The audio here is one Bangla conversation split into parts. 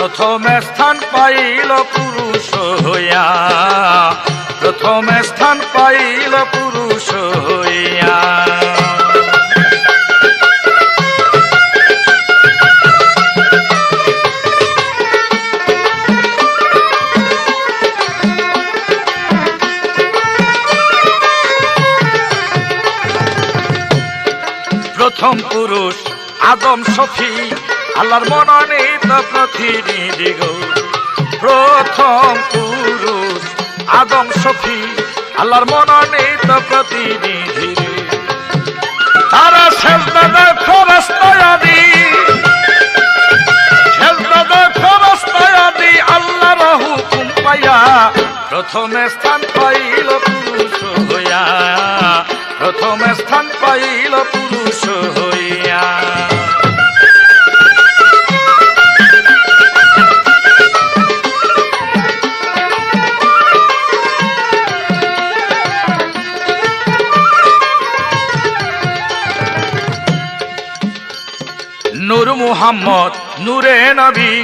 প্রথমে স্থান পাইল পুরুষ হইয়া, প্রথমে স্থান পাইল পুরুষ হইয়া। প্রথম পুরুষ আদম শফি, আল্লাহর মনোনীত প্রতিনিধি গো। প্রথম পুরুষ আদম শফি, আল্লাহর মনোনীত প্রতিনিধি। তারা সেজদাদার ফেরেশতায় আদি, সেজদাদার ফেরেশতায় আদি আল্লাহর হুকুম পাইয়া প্রথমে স্থান পাইল পুরুষ হইয়া, প্রথমে স্থান পাইল পুরুষ হইয়া। নূর মুহাম্মদ নূরে নবী,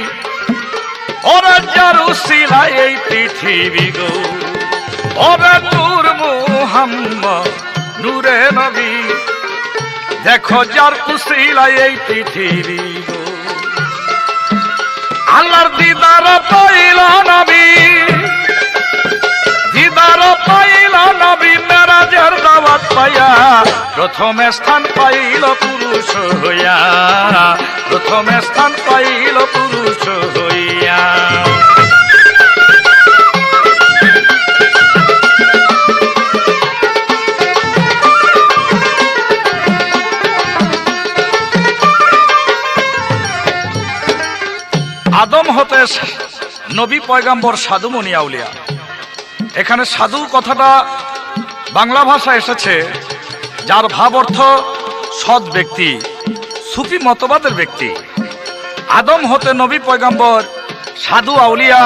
ওরা যার উসিলায় এই পৃথিবী গো। ওরা নূর মুহাম্মদ নূরে নবী, দেখো যার উসিলায় এই পৃথিবী গো। আল্লাহর দিদার পাইল নবী, দিদার পাইল নবী, মেরাজের দাওয়াত পাইয়া প্রথমে স্থান পাইল পুরুষ হইয়া, প্রথমে স্থান পাইল পুরুষ হইয়া। আদম হতে নবী পয়গাম্বর সাধু মুনি আউলিয়া। এখানে সাধু কথাটা বাংলা ভাষা এসেছে যার ভাব অর্থ সৎ ব্যক্তি, সুফি মতবাদের ব্যক্তি। আদম হতে নবী পয়গাম্বর সাধু আউলিয়া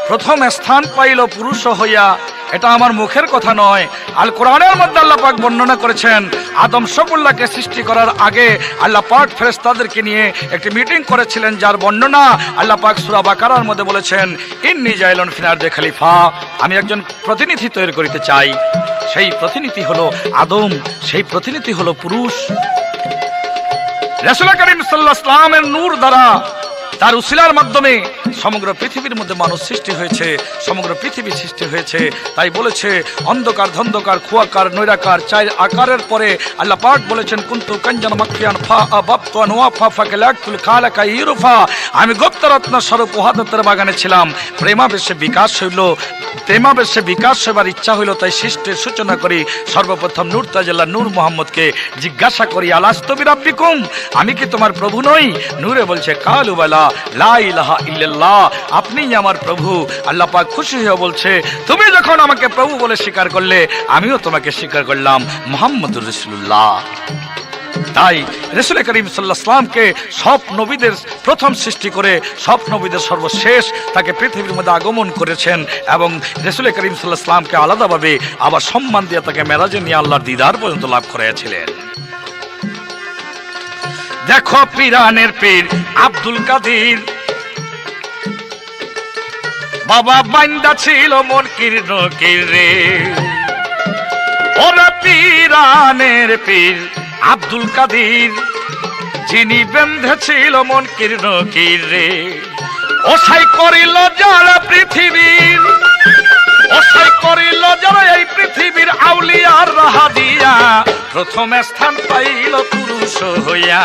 প্রথম স্থান পাইল পুরুষ হইয়া, এটা আমার মুখের কথা নয়। আল কোরআনের মধ্যে আল্লাহ পাক বর্ণনা করেছেন, আদম শকুল্লাহকে সৃষ্টি করার আগে আল্লাহ পাক ফেরেশতাদেরকে নিয়ে একটি মিটিং করেছিলেন, যার বর্ণনা আল্লাহ পাক সূরা বাকারার মধ্যে বলেছেন, ইন্নী জাইলুন ফিল আরদি খলিফা, আমি একজন প্রতিনিধি তৈরি করিতে চাই। সেই প্রতিনিধি হলো আদম, সেই প্রতিনিধি হলো পুরুষ। রাসূল করিম সাল্লাল্লাহু আলাইহি ওয়াসাল্লামের নূর দ্বারা, তার উসিলার মাধ্যমে সমগ্র পৃথিবীর মধ্যে মানুষ সৃষ্টি হয়েছে, সমগ্র পৃথিবী সৃষ্টি হয়েছে। তাই বলেছে অন্ধকার ধন্ধকার খুয়াকার নৈরাকার চার আকারের পরে আল্লাহ পাক বলেছেন, কুনতু কাঞ্জান মাকিয়ান ফা আবাবতু আনওয়াফা ফাকালাতুল খালাকা ইরফা, আমি গুপ্তরত্ন স্বরূপ ওহাদতের বাগানে ছিলাম। প্রেমাবেশে বিকাশ হইল, প্রেমাবেশে বিকাশ হইবার ইচ্ছা হইল, তাই সৃষ্টির সূচনা করি। সর্বপ্রথম নূর তাজাল্লাহ নূর মুহাম্মদকে জিজ্ঞাসা করি, আলাস্তু বিরাব্বিকুম, আমি কি তোমার প্রভু নই? নূরে বলছে, কালু বালা লা ইলাহা ইল্লাল্লাহ, আপনিই আমার প্রভু। আল্লাহ পাক খুশি হয়ে বলছে, তুমি যখন আমাকে প্রভু বলে স্বীকার করলে, আমিও তোমাকে স্বীকার করলাম মুহাম্মদুর রাসূলুল্লাহ। তাই রাসূল করিম সাল্লাল্লাহু আলাইহি ওয়াসাল্লামকে সব নবীদের প্রথম সৃষ্টি করে সব নবীদের সর্বশেষ তাকে পৃথিবীর মধ্যে আগমন করেছেন, এবং রাসূল করিম সাল্লাল্লাহু আলাইহি ওয়াসাল্লামকে আলাদাভাবে আবার সম্মান দিয়ে তাকে মেরাজে নিয়ে আল্লাহর দিদার পর্যন্ত লাভ করেছিলেন। দেখো পীরানের পীর আব্দুল কাদির, বাবা বান্দা ছিল মন কীর্ণ রে। ওরা পীরানের পীর আব্দুল কাদির, যিনি বেঁধেছিল মন কীর্ণ রে। ওসাই করিল যারা পৃথিবীর, ওসাই করিল যারা এই পৃথিবীর আউলিয়ার রাহা দিয়া, প্রথমে স্থান পাইল পুরুষ হইয়া,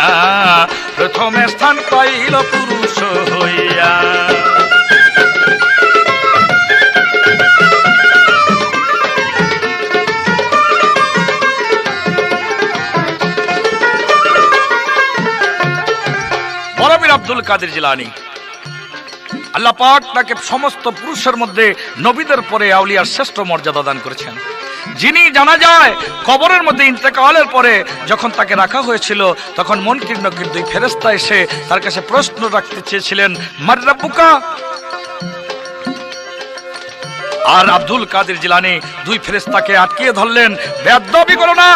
প্রথমে স্থান পাইল পুরুষ হইয়া। বড়বীর আব্দুল কাদের জিলানী, আল্লাহ পাক তাকে সমস্ত পুরুষের মধ্যে নবীদের পরে আউলিয়ার শ্রেষ্ঠ মর্যাদা দান করেছেন। যিনি জানা যায় কবরের মধ্যে ইন্তেকালের পরে যখন তাকে রাখা হয়েছিল, তখন মুনকির নকির দুই ফেরেশতা এসে তার কাছে প্রশ্ন রাখতে চেয়েছিলেন, মান রাব্বুকা। আর আব্দুল কাদের জিলানী দুই ফেরেশতাকে আটকিয়ে ধরলেন, বেয়াদবি করো না,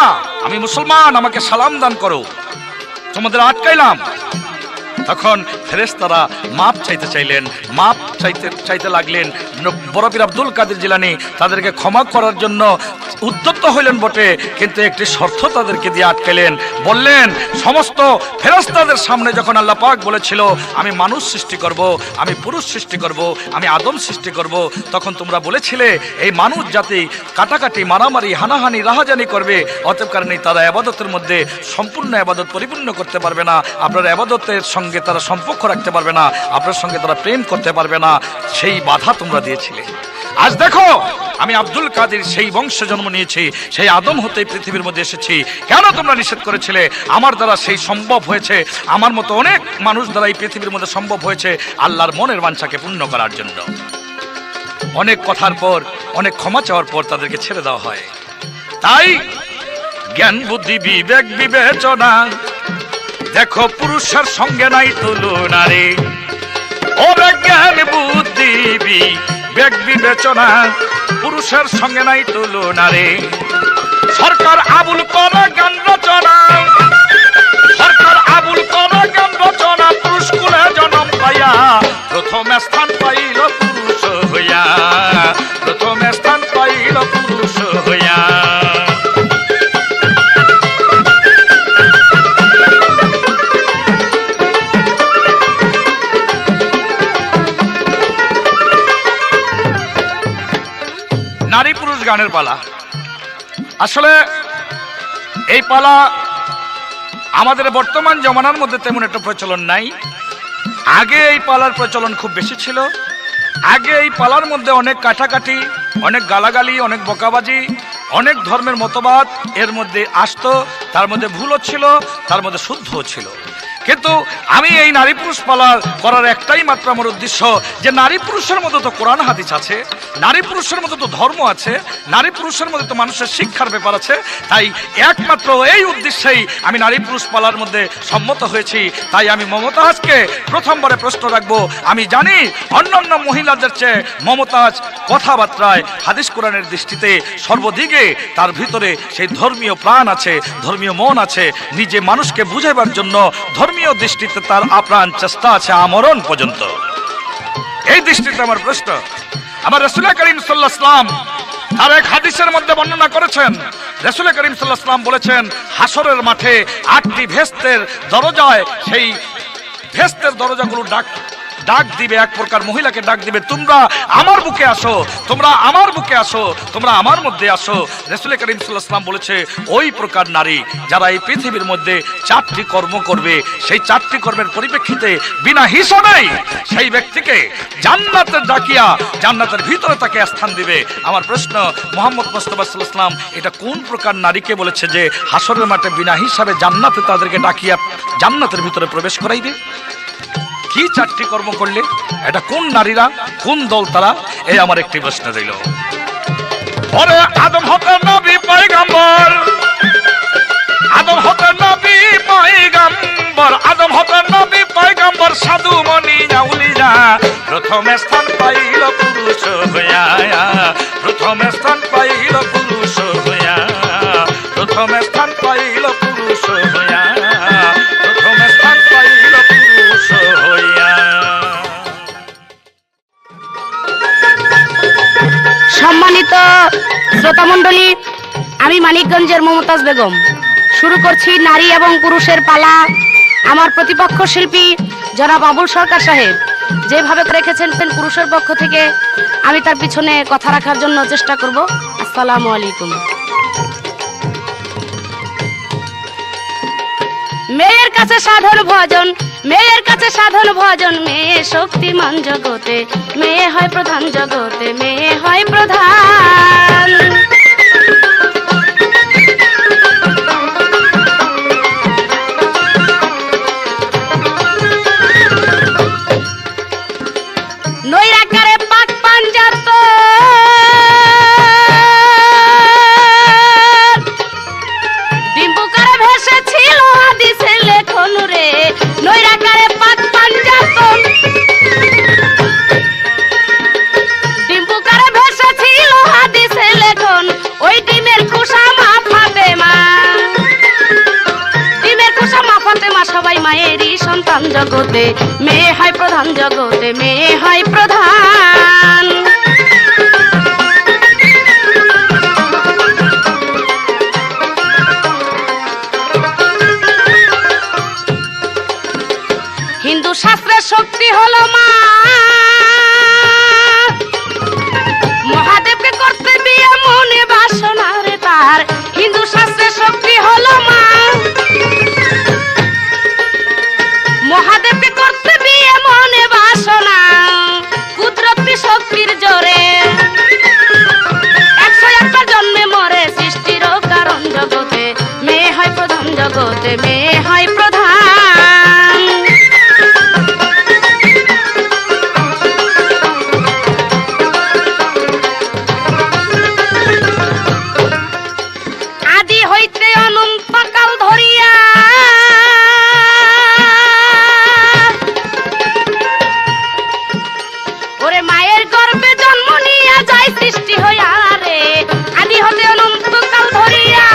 আমি মুসলমান, আমাকে সালাম দান করো, তোমাদের আটকাইলাম। তখন ফেরেশতারা মাপ চাইতে চাইলেন, মাপ চাইতে লাগলেন। বড় পীর আব্দুল কাদের জিলানী তাদেরকে ক্ষমা করার জন্য উদ্যত হইলেন বটে, কিন্তু একটি শর্ত তাদেরকে দিয়ে আটকেলেন। বললেন, সমস্ত ফেরেশতাদের সামনে যখন আল্লাহ পাক বলেছিল আমি মানুষ সৃষ্টি করব, আমি পুরুষ সৃষ্টি করব, আমি আদম সৃষ্টি করব, তখন তোমরা বলেছিলে এই মানুষ জাতি কাটাকাটি, মারামারি, হানাহানি, রাহাজানি করবে, অতএব কারণে তারা ইবাদতের মধ্যে সম্পূর্ণ ইবাদত পরিপূর্ণ করতে পারবে না, আপনার ইবাদতের সঙ্গে তারা সম্পর্ক রাখতে পারবে না, আপনার সঙ্গে তারা প্রেম করতে পারবে না। সেই বাধা তোমরা দিয়েছিলে। আজ দেখো আমি আব্দুল কাদের সেই বংশে জন্ম নিয়েছি, সেই আদম হতে পৃথিবীর মধ্যে এসেছি। কেন তোমরা নিষেধ করেছিলে? আমার দ্বারা সেই সম্ভব হয়েছে, আমার মতো অনেক মানুষ দ্বারা এই পৃথিবীর মধ্যে সম্ভব হয়েছে আল্লাহর মনের বাঞ্ছাকে পূর্ণ করার জন্য। অনেক কথার পর, অনেক ক্ষমা চাওয়ার পর তাদেরকে ছেড়ে দেওয়া হয়। তাই জ্ঞান বুদ্ধি বিবেক বিবেচনা দেখো পুরুষের সঙ্গে নাই তুলনা রে। ও জ্ঞান বুদ্ধি বিবেক বিবেচনা পুরুষের সঙ্গে নাই তুলনা রে। সরকার আবুল করে গান রচনা, সরকার আবুল করে গান রচনা, পুরুষ কুলে জন্ম পাইয়া প্রথম স্থান পাইল পুরুষ হইয়া, প্রথম স্থান পাইল পুরুষ হইয়া। নারী পুরুষ গানের পালা, আসলে এই পালা আমাদের বর্তমান জমানার মধ্যে তেমন একটা প্রচলন নাই। আগে এই পালার প্রচলন খুব বেশি ছিল। আগে এই পালার মধ্যে অনেক কাটাকাটি, অনেক গালাগালি, অনেক বকাবাজি, অনেক ধর্মের মতবাদ এর মধ্যে আসতো। তার মধ্যে ভুলও ছিল, তার মধ্যে শুদ্ধও ছিল। কিন্তু আমি এই নারী পুরুষ পালা করার একটাই মাত্র আমার উদ্দেশ্য, যে নারী পুরুষের মধ্যে তো কোরআন হাদিস আছে, নারী পুরুষের মধ্যে তো ধর্ম আছে, নারী পুরুষের মধ্যে তো মানুষের শিক্ষার ব্যাপার আছে। তাই একমাত্র এই উদ্দেশ্যেই আমি নারী পুরুষ পালার মধ্যে সম্মত হয়েছি। তাই আমি মমতাজকে প্রথমবারে প্রশ্ন রাখবো। আমি জানি অন্যান্য মহিলাদের চেয়ে মমতাজ কথাবার্তায়, হাদিস কোরআনের দৃষ্টিতে সর্বদিকে তার ভিতরে সেই ধর্মীয় প্রাণ আছে, ধর্মীয় মন আছে। নিজে মানুষকে বুঝাবার জন্য ধর্মীয় দৃষ্টিতে তার আপ্রাণ চেষ্টা আছে আমরণ পর্যন্ত। এই দৃষ্টিতে আমার প্রশ্ন, আমার রাসূল করিম সাল্লাল্লাহু আলাইহি ওয়াসাল্লাম তার এক হাদিসের মধ্যে বর্ণনা করেছেন, রাসূল করিম সাল্লাল্লাহু আলাইহি ওয়াসাল্লাম বলেছেন, হাসরের মাঠে 8টি ভেস্তের দরজায়, সেই ভেস্তের দরজাগুলো ডাক দিবে, এক প্রকার মহিলাকে ডাক দিবে, তোমরা আমার বুকে আসো, তোমরা আমার বুকে আসো, তোমরা আমার মধ্যে আসো। রাসূল করিম সাল্লাল্লাহু আলাইহি ওয়াসাল্লাম বলেছে, ওই প্রকার নারী যারা এই পৃথিবীর মধ্যে 4টি কর্ম করবে, সেই 4টি কর্মের পরিপ্রেক্ষিতে বিনা হিসাবেই সেই ব্যক্তিকে জান্নাতে ডাকিয়া জান্নাতের ভিতরে তাকে স্থান দিবে। আমার প্রশ্ন, মুহাম্মদ মুস্তাফা সাল্লাল্লাহু আলাইহি ওয়াসাল্লাম এটা কোন প্রকার নারীকে বলেছে যে হাসরের মাঠে বিনা হিসাবে জান্নাতে তাদেরকে ডাকিয়া জান্নাতের ভিতরে প্রবেশ করাইবে? কি 4টি কর্ম করলে? এটা কোন নারীরা, কোন দল তারা? এই আমার একটি প্রশ্ন রইল। ওরে আদম হতে নবী পয়গম্বর, আদম হতে নবী পয়গম্বর, আদম হতে নবী পয়গম্বর, সাধু মনি আউলিয়া প্রথম স্থান পাইল পুরুষ হইয়া, প্রথম স্থান পাইল পুরুষ হইয়া, প্রথম স্থান পাইল পুরুষ হইয়া, প্রথম স্থান পাইল পুরুষ হইয়া। সম্মানিত শ্রোতা মণ্ডলী, আমি মানিকগঞ্জের মমতাজ বেগম শুরু করছি নারী এবং পুরুষের পালা। আমার প্রতিপক্ষ শিল্পী জনাব আবুল সরকার সাহেব যেভাবে রেখেছেন পুরুষের পক্ষ থেকে, আমি তার পিছনে কথা রাখার জন্য চেষ্টা করব। আসসালামু আলাইকুম। মেয়ের কাছে সাধন ভজন, মেয়ের কাছে সাধন ভজন, মেয়ে শক্তিমান জগতে, মেয়ে হয় প্রধান জগতে, মেয়ে হয় প্রধান। নৈরাকারে পাক পাঞ্জাত, ডিম্বুকারে ভেসেছিল হাদিসের লেখন রে। নৈরাকারে পাক পাঞ্জাত, ডিম্বুকারে ভেসেছিল হাদিসের লেখন, ওই ডিমের খোসা প্রধান জগতে, মেয়ে হয় প্রধান জগতে, মেয়ে হয় প্রধান। হিন্দু শাস্ত্রের শক্তি হলো মা, মহাদেবকে করতে বিয়ে মনে বাসনা রে তার। হিন্দু শাস্ত্রের শক্তি হলো মা, মহাদেবকে করতে বিয়ে মনে বাসনা, কুদরতি শক্তির জোরে 101বার জন্মে মরে সৃষ্টির কারণ জগতে, মেয়ে হয় প্রধান জগতে, মেয়ে হয় প্রধান। আদি হইতে অনন্তকাল ধরিয়া ওরে মায়ের গর্ভে জন্ম নিয়া যায় সৃষ্টি হইয়া রে। আদি হতে অনন্তকাল ধরিয়া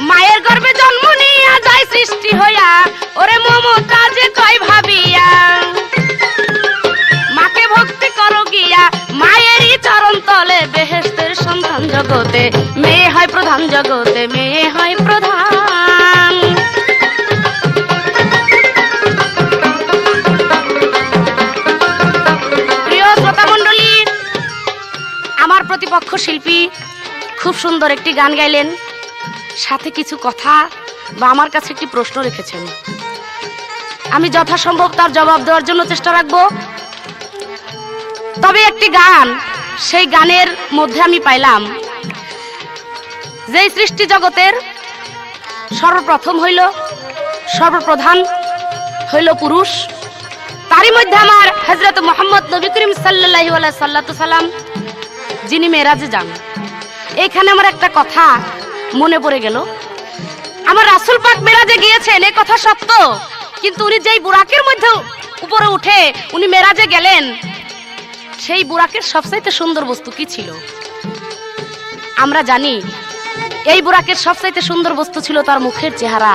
মায়ের গর্ভে জন্ম নিয়া যায় সৃষ্টি হইয়া, ওরে মমতা যে কয় ভাবিয়া মাকে ভক্তি করো গিয়া, মায়েরই চরণ তলে বেহেশতের সন্ধান জগতে, মেয়ে হয় প্রধান জগতে, মেয়ে হয় প্রধান। প্রিয় শ্রোতা মণ্ডলী, আমার প্রতিপক্ষ শিল্পী খুব সুন্দর একটি গান গাইলেন, সাথে কিছু কথা বা আমার কাছে একটি প্রশ্ন রেখেছেন। আমি যথাসম্ভব তার জবাব দেওয়ার জন্য চেষ্টা রাখবো। তবে একটি গান, সেই গানের মধ্যে আমি পাইলাম যে সৃষ্টি জগতের সর্বপ্রথম হইল, সর্বপ্রধান হইল পুরুষ। তারই মধ্যে আমার হযরত মুহাম্মদ নবী করিম সাল্লাল্লাহু আলাইহি সাল্লাম যিনি মেরাজে যান। এখানে আমার একটা কথা মনে পড়ে গেল। আমার রাসূল পাক মেরাজে গিয়েছেন, এই কথা সত্য, কিন্তু উনি যেই বুরাকের মধ্যে উপরে উঠে উনি মেরাজে গেলেন, সেই বুরাকের সবচাইতে সুন্দর বস্তু কি ছিল? আমরা জানি এই বুরাকের সবচাইতে সুন্দর বস্তু ছিল তার মুখের চেহারা।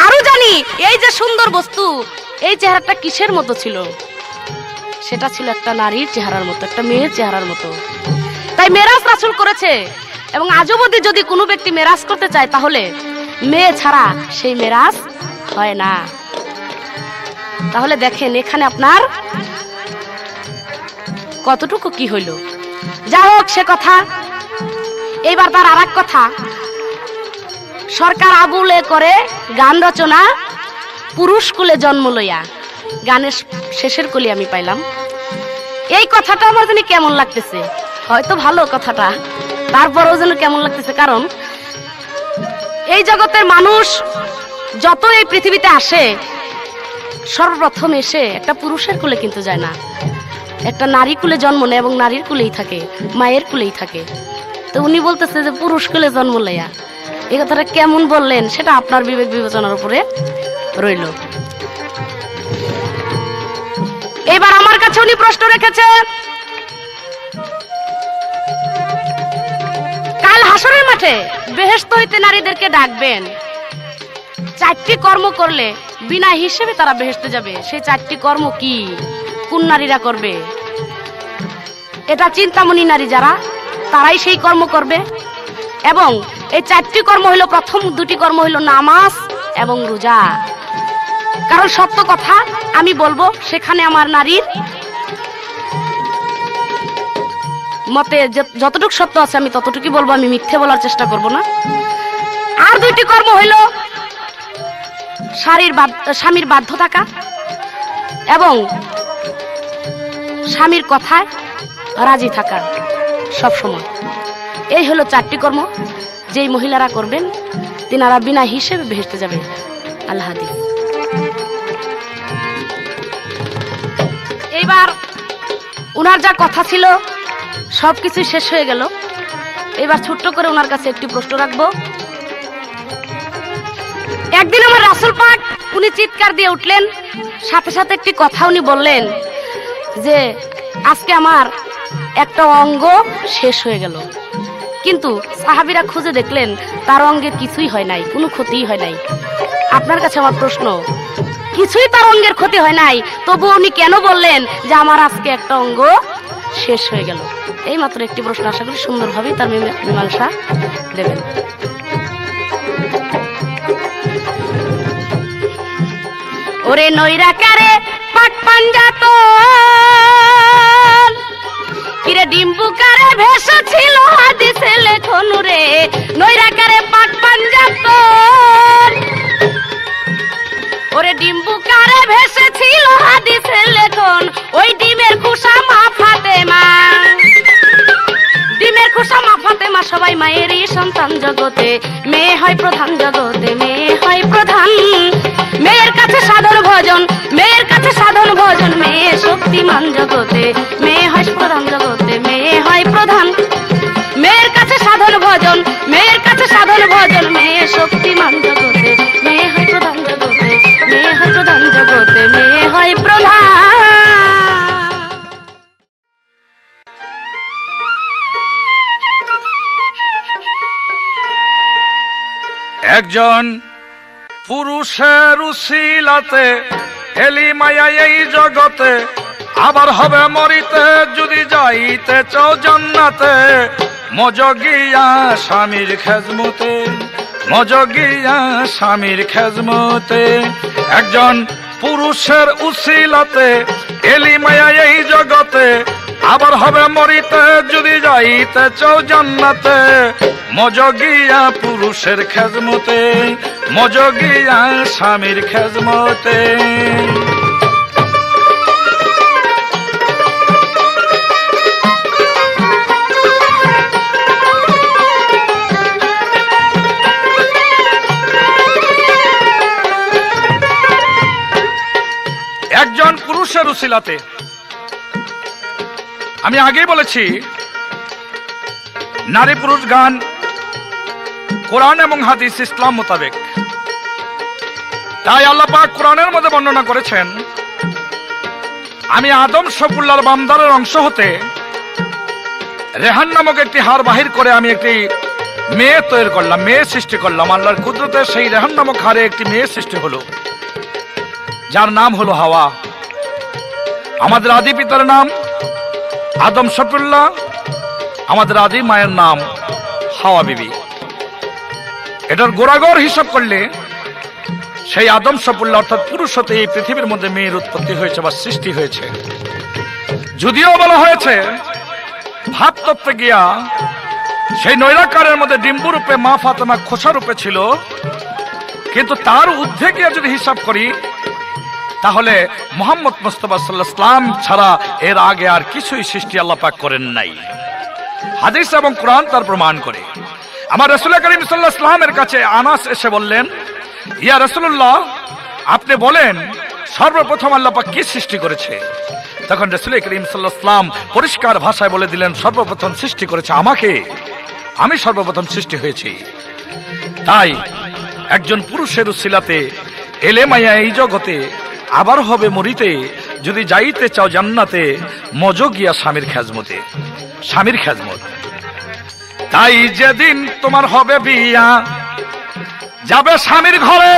আরো জানি এই যে সুন্দর বস্তু, এই চেহারাটা কিসের মতো ছিল? সেটা ছিল একটা নারীর চেহারার মতো, একটা মেয়ের চেহারার মতো। তাই মেরাজ রাসূল করেছে, এবং আজও যদি কোনো ব্যক্তি মেরাজ করতে চায় তাহলে মেয়ে ছাড়া সেই মেরাজ হয় না। তাহলে দেখেন এখানে আপনার কতটুকু কি হইল। যা হোক সে কথা। এইবার তার আর এক কথা, সরকার আবুলে করে গান রচনা, পুরুষ কুলে জন্ম লইয়া, গানের শেষের কলি আমি পাইলাম। এই কথাটা আমার জানি কেমন লাগতেছে, হয়তো ভালো কথাটা, তারপরেও যেন কেমন লাগতেছে। কারণ এই জগতের মানুষ যত এই পৃথিবীতে আসে, সর্বপ্রথম এসে একটা পুরুষের কুলে কিন্তু যায় না, একটা নারী কুলে জন্ম নেয় এবং নারীর কুলেই থাকে, মায়ের কুলেই থাকে। তো উনি বলতেছে যে পুরুষ কুলে জন্ম লইয়া, এই কথাটা কেমন বললেন সেটা আপনার বিবেক বিবেচনার উপরে রইল। এবার আমার কাছে উনি প্রশ্ন রেখেছে, কাল হাসরের মাঠে বেহেশত হইতে নারীদেরকে ডাকবেন, 4টি কর্ম করলে বিনা হিসেবে তারা বেহেশতে যাবে। সেই 4টি কর্ম কি, কোন নারীরা করবে? এটা চিন্তামণি নারী যারা, তারাই সেই কর্ম করবে। এবং এই 4টি কর্ম হইল, প্রথম 2টি কর্ম হইল নামাজ এবং রোজা। কারণ সত্য কথা আমি বলবো, সেখানে আমার নারীর মতে যতটুকু সত্য আছে আমি ততটুকুই বলবো, আমি মিথ্যে বলার চেষ্টা করব না। আর 2টি কর্ম হইল স্বামীর বাধ্য থাকা এবং স্বামীর কথায় রাজি থাকা সব সময়। এই হলো 4টি কর্ম, যেই মহিলারা করবেন তিনারা বিনা হিসেবে বেহেশতে যাবে। আল্লাহ হাদিস। এইবার উনার যা কথা ছিল সবকিছু শেষ হয়ে গেল। এবার ছোট্ট করে ওনার কাছে একটি প্রশ্ন রাখবো। একদিন আমার রাসূল পাক উনি চিৎকার দিয়ে উঠলেন, সাথে সাথে একটি কথা উনি বললেন যে আজকে আমার একটা অঙ্গ শেষ হয়ে গেল। কিন্তু সাহাবীরা খুঁজে দেখলেন তার অঙ্গের কিছুই হয় নাই, কোনো ক্ষতিই হয় নাই। আপনার কাছে আমার প্রশ্ন, কিছুই তার অঙ্গের ক্ষতি হয় নাই, তবু উনি কেন বললেন যে আমার আজকে একটা অঙ্গ শেষ হয়ে গেল? এই মাত্র একটি প্রশ্ন, আশা করি সুন্দরভাবেই তার মীমাংসা দেবেন। ওরে নৈরাকারে পাট পাঞ্জাত কিরে ডিম্বুকারে ভেসেছিল হাদিসে লেখন রে, নৈরাকারে পাট পাঞ্জাত ওরে ডিম্বুকারে ভেসেছিল হাদিসে লেখন, ওই ডিমের খোসা মা ফাতেমা, ডিমের খোসা মা ফাতেমা সবাই মায়েরই সন্তান জগতে, মেয়ে হয় প্রধান জগতে, মেয়ে হয় প্রধান। মেয়ের কাছে সাধন ভজন, মেয়ের কাছে সাধন ভজন, মেয়ে শক্তিমান জগতে, মেয়ে হয় প্রধান জগতে, মেয়ে হয় প্রধান। মেয়ের কাছে সাধন ভজন, মেয়ের কাছে সাধন ভজন, মেয়ে শক্তিমান জগতে, মেয়ে হয় প্রধান জগতে, মেয়ে হয় প্রধান জগতে, মেয়ে হয় প্রধান। একজন পুরুষের উসিলাতে এলি মায়া এই জগতে, আবার হবে মরিতে যদি যাইতে চাও জান্নাতে, মজগিয়া স্বামীর খেজমতে, মজগিয়া স্বামীর খেজমতে। একজন পুরুষের উসিলাতে এলি মায়া এই জগতে, আবার হবে মরিতে যদি যাইতে চাও জান্নাতে, মজগিয়া পুরুষের খেজমতে, মজগিয়া স্বামীর খেজমতে। একজন পুরুষের উসিলাতে, আমি আগেই বলেছি নারী পুরুষ গান কোরআন এবং হাদিস ইসলাম মোতাবেক। তাই আল্লাহ পাক কোরআনের মধ্যে বর্ণনা করেছেন, আমি আদম শফুল্লাহর বান্দারের অংশ হতে রেহান নামক একটি হাড় বাহির করে আমি একটি মেয়ে তৈরি করলাম, মেয়ে সৃষ্টি করলাম। আল্লাহর কুদরতে সেই রেহান নামক হাড়ে একটি মেয়ে সৃষ্টি হলো, যার নাম হলো হাওয়া। আমাদের আদি পিতার নাম আদম শফুল্লাহ, আমাদের আদি মায়ের নাম হাওয়া বিবি। এটার গোড়াগড় হিসাব করলে সেই আদম শফুল্লাহ অর্থাৎ পুরুষ হতে এই পৃথিবীর মধ্যে মেয়ের উৎপত্তি হয়েছে বা সৃষ্টি হয়েছে। যদিও বলা হয়েছে ভাব তত্ত্বে গিয়া সেই নৈরাকারের মধ্যে ডিম্বু রূপে মা ফাতেমা খোসা রূপে ছিল, কিন্তু তার ঊর্ধ্বে গিয়া যদি হিসাব করি তাহলে মুহাম্মদ মুস্তাফা সাল্লাল্লাহু আলাইহি ওয়াসাল্লাম ছাড়া এর আগে আর কিছুই সৃষ্টি আল্লাহ পাক করেন নাই। হাদিস এবং কোরআন তার প্রমাণ করে। আমার রাসূল করিম সাল্লাল্লাহু আলাইহি ওয়াসাল্লামের কাছে আনাস এসে বললেন, ইয়া রাসূলুল্লাহ, আপনি বলেন সর্বপ্রথম আল্লাহ পাক কি সৃষ্টি করেছে? তখন রাসূল করিম সাল্লাল্লাহু আলাইহি ওয়াসাল্লাম পরিষ্কার ভাষায় বলে দিলেন, সর্বপ্রথম সৃষ্টি করেছে আমাকে, আমি সর্বপ্রথম সৃষ্টি হয়েছি। তাই একজন পুরুষের উসিলাতে এলে মায়া এই জগতে, আবার হবে মরিতে যদি যাইতে চাও জান্নাতে, মজগিয়া স্বামীর খেজমতে, স্বামীর খেজমত। তাই যেদিন তোমার হবে বিয়া, যাবে স্বামীর ঘরে,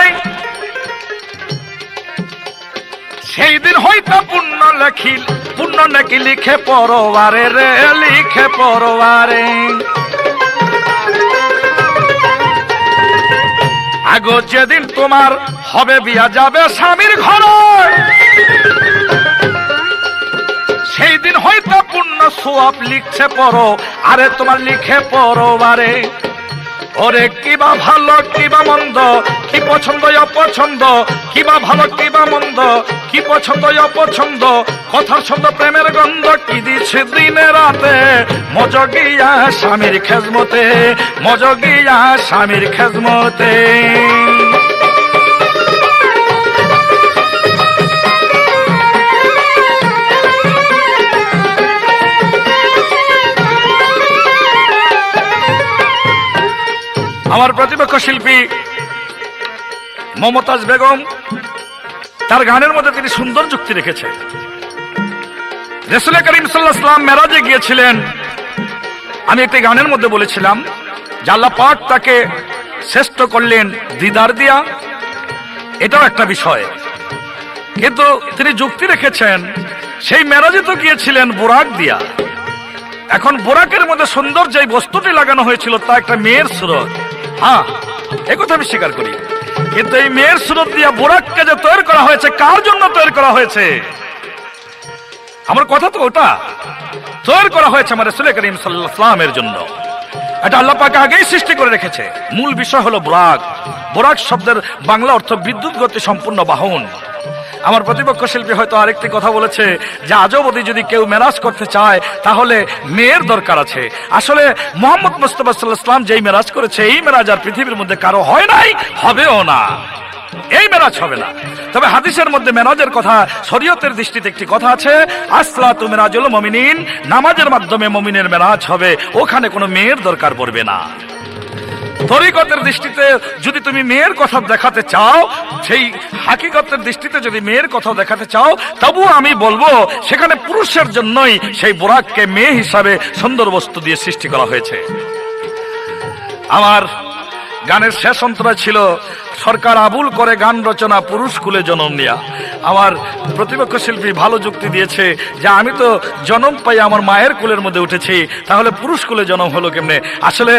সেই দিন হইতে পুণ্য নাকি লিখে পরবারে রে, লিখে পরবারে। আগো যেদিন তোমার হবে বিয়া, যাবে স্বামীর ঘরে, সেই দিন হইতে পুণ্য সোয়াব লিখছে পড়ো, আরে তোমার লিখে পরবারে। ওরে কিবা ভালো কিবা মন্দ, কি পছন্দ অপছন্দ, কিবা ভালো কিবা মন্দ, কি পছন্দ অপছন্দ, কথার ছন্দ প্রেমের গন্ধ কি দিচ্ছে দিনে রাতে, মজগিয়া স্বামীর খেজমতে, মজগিয়া স্বামীর খেজমতে। আমার প্রতিপক্ষ শিল্পী মমতাজ বেগম তার গানের মধ্যে তিনি সুন্দর যুক্তি রেখেছেন। রাসূল করিম সাল্লাল্লাহু আলাইহি ওয়াসাল্লাম মেরাজে গিয়েছিলেন, আমি একটি গানের মধ্যে বলেছিলাম যে আল্লাহ পাক তাকে শ্রেষ্ঠ করলেন দিদার দিয়া, এটাও একটা বিষয়। কিন্তু তিনি যুক্তি রেখেছেন সেই মেরাজে তো গিয়েছিলেন বোরাক দিয়া। এখন বোরাকের মধ্যে সুন্দর যে বস্তুটি লাগানো হয়েছিল তা একটা মেয়ের সুরত। হ্যাঁ, এই কথা আমি স্বীকার করি, কিন্তু এই মেয়ের সুরত দিয়া বোরাককে যে তৈরি করা হয়েছে, কার জন্য তৈরি করা হয়েছে? আমার কথা তো ওটা, তৈরি করা হয়েছে আমার রাসূল করিম সাল্লাল্লাহু আলাইহি ওয়াসাল্লামের জন্য। এটা আল্লাহ পাক আগেই সৃষ্টি করে রেখেছে। মূল বিষয় হলো বোরাক। বোরাক শব্দের বাংলা অর্থ বিদ্যুৎ গতি সম্পূর্ণ বাহন। আমার প্রতিপক্ষ শিল্পী হয়তো আরেকটি কথা বলেছে যে আজও যদি কেউ মেরাজ করতে চায় তাহলে মেয়ের দরকার আছে। আসলে মুহাম্মদ মুস্তাফা সাল্লাল্লাহু আলাইহি ওয়াসাল্লাম যেই মেরাজ করেছে, এই মেরাজ আর পৃথিবীর মধ্যে কারো হয় নাই, হবেও না। এই মেরাজ হবে না। তবে হাদিসের মধ্যে মেরাজের কথা, শরীয়তের দৃষ্টিতে একটি কথা আছে, আসলাতু মিরাজুল মুমিনিন, নামাজের মাধ্যমে মুমিনের মেরাজ হবে, ওখানে কোনো মেয়ের দরকার পড়বে না। তরিকতের দৃষ্টিতে যদি তুমি মেয়ের কথা দেখাতে চাও, সেই হাকিকতের দৃষ্টিতে যদি মেয়ের কথা দেখাতে চাও, তবু আমি বলবো সেখানে পুরুষের জন্যই সেই বোরাককে মেয়ে হিসাবে সুন্দর বস্তু দিয়ে সৃষ্টি করা হয়েছে। আমার গানের শেষ অন্তরা ছিল সরকার আবুল করে গান রচনা পুরুষ কুলে জন্ম নিয়া। আমার প্রতিপক্ষ শিল্পী ভালো যুক্তি দিয়েছে যে আমি তো জন্ম পাই আমার মায়ের কুলের মধ্যে উঠেছি, তাহলে পুরুষ কুলে জন্ম হলো কেমনে? আসলে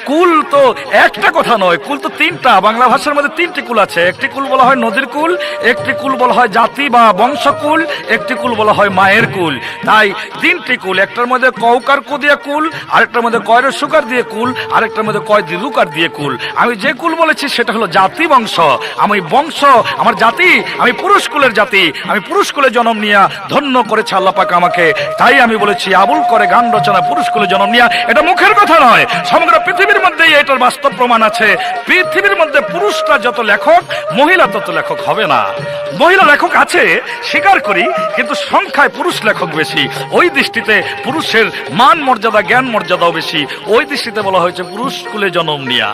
কুল তো একটা কথা নয়, কুল তো তিনটা। বাংলা ভাষার মধ্যে তিনটি কুল আছে। একটি কুল বলা হয় নদীর কুল, একটি কুল বলা হয় জাতি বা বংশকুল, একটি কুল বলা হয় মায়ের কুল। তাই তিনটি কুল, একটার মধ্যে কৌকার কু দিয়ে কুল, আরেকটার মধ্যে কয়ের সুকার দিয়ে কুল, আরেকটার মধ্যে কয় দিলুকার দিয়ে কুল। আমি যে কুল বলেছি সেটা হলো জাতি বংশ। আমি বংশ, আমার জাতি, আমি পুরুষ কুলের জাতি, আমি পুরুষ কুলে জন্ম নিয়া ধন্য করেছে আল্লাহ পাক আমাকে। তাই আমি বলেছি আবুল করে গান রচনা পুরুষ কুলে জন্ম নিয়া। এটা মুখের কথা নয়, সমগ্র পৃথিবীর মধ্যেই এটার বাস্তব প্রমাণ আছে। পৃথিবীর মধ্যে পুরুষরা যত লেখক, মহিলা তত লেখক হবে না। মহিলা লেখক আছে স্বীকার করি, কিন্তু সংখ্যায় পুরুষ লেখক বেশি। ওই দৃষ্টিতে পুরুষের মান মর্যাদা, জ্ঞান মর্যাদাও বেশি। ওই দৃষ্টিতে বলা হয়েছে পুরুষ কুলে জন্ম নিয়া।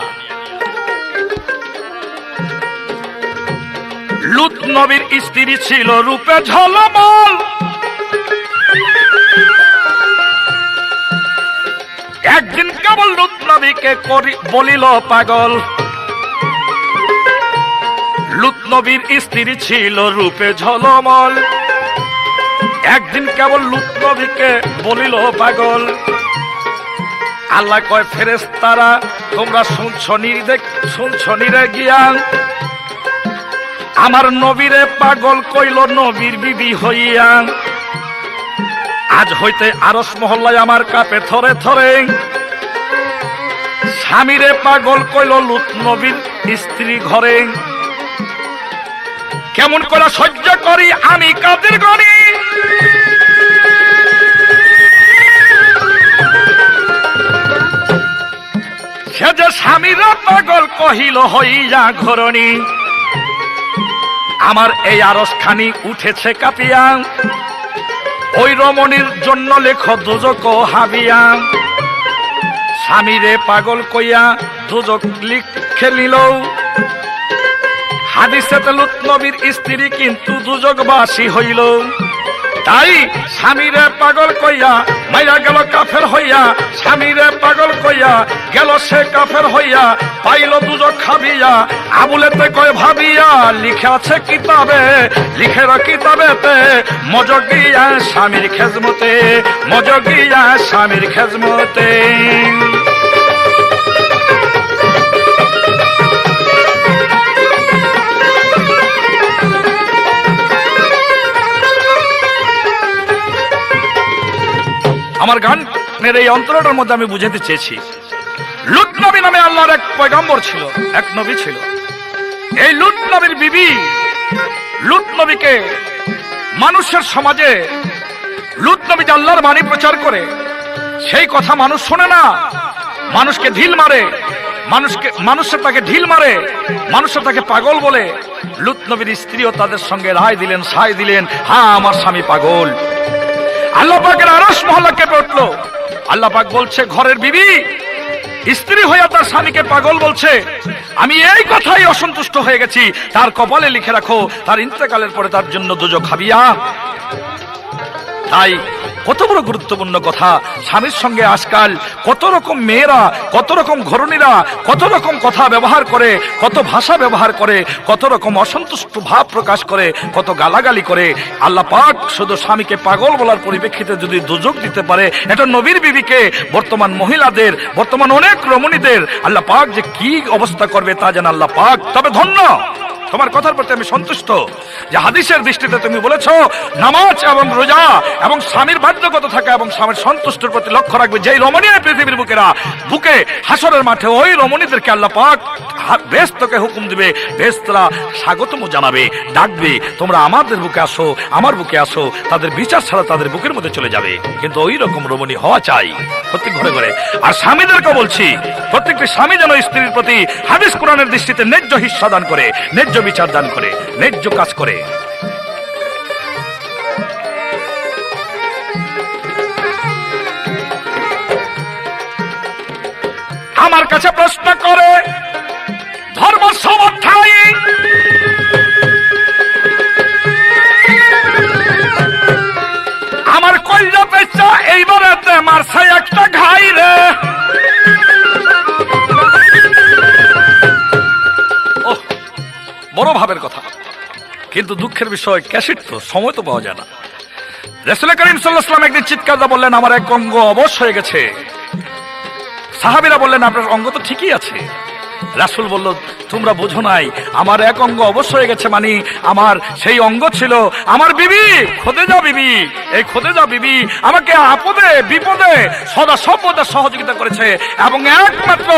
লূত নবীর স্ত্রী ছিল রূপে ঝলমল, একদিন কেবল লূত নবীকে বলিল পাগল। লূত নবীর স্ত্রী ছিল রূপে ঝলমল, একদিন কেবল লূত নবীকে বলিল পাগল। আল্লাহ কয় ফেরেশতারা তোমরা শুনছ নিরে জ্ঞান, আমার নবীরে পাগল কইল নবীর বিবি হইয়া। আজ হইতে আরশ মহল্লায় আমার কাপে থরে থরে, স্বামীরে পাগল কইল লূত নবীর স্ত্রী ঘরে। কেমন করে সহ্য করি আমি কাদের গরি, সে যে স্বামীরা পাগল কহিল হইয়া ঘরণী। আমার এই আরশ খানি উঠেছে কাঁপিয়া, ওই রমণীর জন্য লেখো দুজক হাবিয়া। স্বামীরে পাগল কইয়া দুজক লিখে নিল, হাদিসেতে লূত নবীর স্ত্রী কিন্তু দুজকবাসী হইল। তাই স্বামীরে পাগল কইয়া মাইয়া গেল কাফের হইয়া, স্বামীরে পাগল কইয়া গেল সে কাফের হইয়া, পাইল দুজক খাবিয়া। আবুলেতে কয় ভাবিয়া লিখে আছে কিতাবে, লিখের কিতাবেতে মজগিয়া স্বামীর খেজমতে, মজগিয়া স্বামীর খেজমতে। আমার গানের এই অন্তরটার মধ্যে আমি বুঝাতে চেয়েছি, লূত নবী নামে আল্লাহর এক পয়গম্বর ছিল, এক নবী ছিল। এই লূত নবীর বিবি লূত নবীকে মানুষের সমাজে, লূত নবী যে আল্লাহর বাণী প্রচার করে সেই কথা মানুষ শোনে না, মানুষকে ঢিল মারে, মানুষের তাকে ঢিল মারে, মানুষের তাকে পাগল বলে। লূত নবীর স্ত্রীও তাদের সঙ্গে রায় দিলেন, সায় দিলেন, হ্যাঁ আমার স্বামী পাগল। আল্লাহ পাকের আরশ মহল্লা কেঁপে উঠল। আল্লাহ পাক বলছে ঘরের বিবি স্ত্রী হইয়া তার স্বামীকে পাগল বলছে, আমি এই কথাই অসন্তুষ্ট হয়ে গেছি, তার কপালে লিখে রাখো তার ইন্তেকালের পরে তার জন্য দুজক হাবিয়া। তাই কত বড় গুরুত্বপূর্ণ কথা। স্বামীর সঙ্গে আজকাল কত রকম মেয়েরা, কত রকম ঘরণীরা কত রকম কথা ব্যবহার করে, কত ভাষা ব্যবহার করে, কত রকম অসন্তুষ্ট ভাব প্রকাশ করে, কত গালাগালি করে। আল্লাহ পাক শুধু স্বামীকে পাগল বলার পরিপ্রেক্ষিতে যদি দুযোগ দিতে পারে, এটা নবীর বিবিকে, বর্তমান মহিলাদের, বর্তমান অনেক রমণীদের আল্লাহ পাক যে কি অবস্থা করবে তা যেন আল্লাহ পাক। তবে ধন্য তোমার কথার প্রতি আমি সন্তুষ্ট যে হাদিসের দৃষ্টিতে তুমি বলেছ নামাজ এবং রোজা এবং স্বামীর বাধ্যগত থাকা এবং স্বামীর সন্তুষ্টের প্রতি লক্ষ্য রাখবে। যেই রমণী পৃথিবীর বুকেরা বুকে হাসরের মাঠে ওই রমণীদেরকে আল্লাহ পাক বেহেশতকে হুকুম দিবে, বেহেশতরা স্বাগতম জানাবে, ডাকবে, তোমরা আমাদের বুকে আসো, আমার বুকে আসো। তাদের বিচার ছাড়া তাদের বুকের মধ্যে চলে যাবে। কিন্তু ওই রকম রমণী হওয়া চাই প্রত্যেক ঘরে ঘরে। আর স্বামীদেরকে বলছি, প্রত্যেকটি স্বামী যেন স্ত্রীর প্রতি হাদিস কোরআনের দৃষ্টিতে ন্যায্য হিস্সা দান করে, ন্যায্য বিচার দান করে, ন্যায্য কাজ করে। আমার কাছে প্রশ্ন করে ধর্ম সমর্থন আমার কইলা পেঁচা এইবারে মারছে একটা ঘাই রে। বড় ভাবের কথা, কিন্তু দুঃখের বিষয় ক্যাসেট তো সময় তো পাওয়া যায় না। রাসূল করিম সাল্লাল্লাহু আলাইহি ওয়াসাল্লাম একদিন চিৎকার দিয়ে বললেন, আমার এক অঙ্গ অবশ হয়ে গেছে। সাহাবীরা বললেন, আপনার অঙ্গ তো ঠিকই আছে। রাসূল বলল, তোমরা বুঝো নাই, আমার এক অঙ্গ অবশ হয়ে গেছে মানে আমার সেই অঙ্গ ছিল আমার বিবি খোদেজা বিবি। এই খোদেজা বিবি আমাকে আপদে বিপদে সদা সর্বদা সহযোগিতা করেছে এবং একমাত্র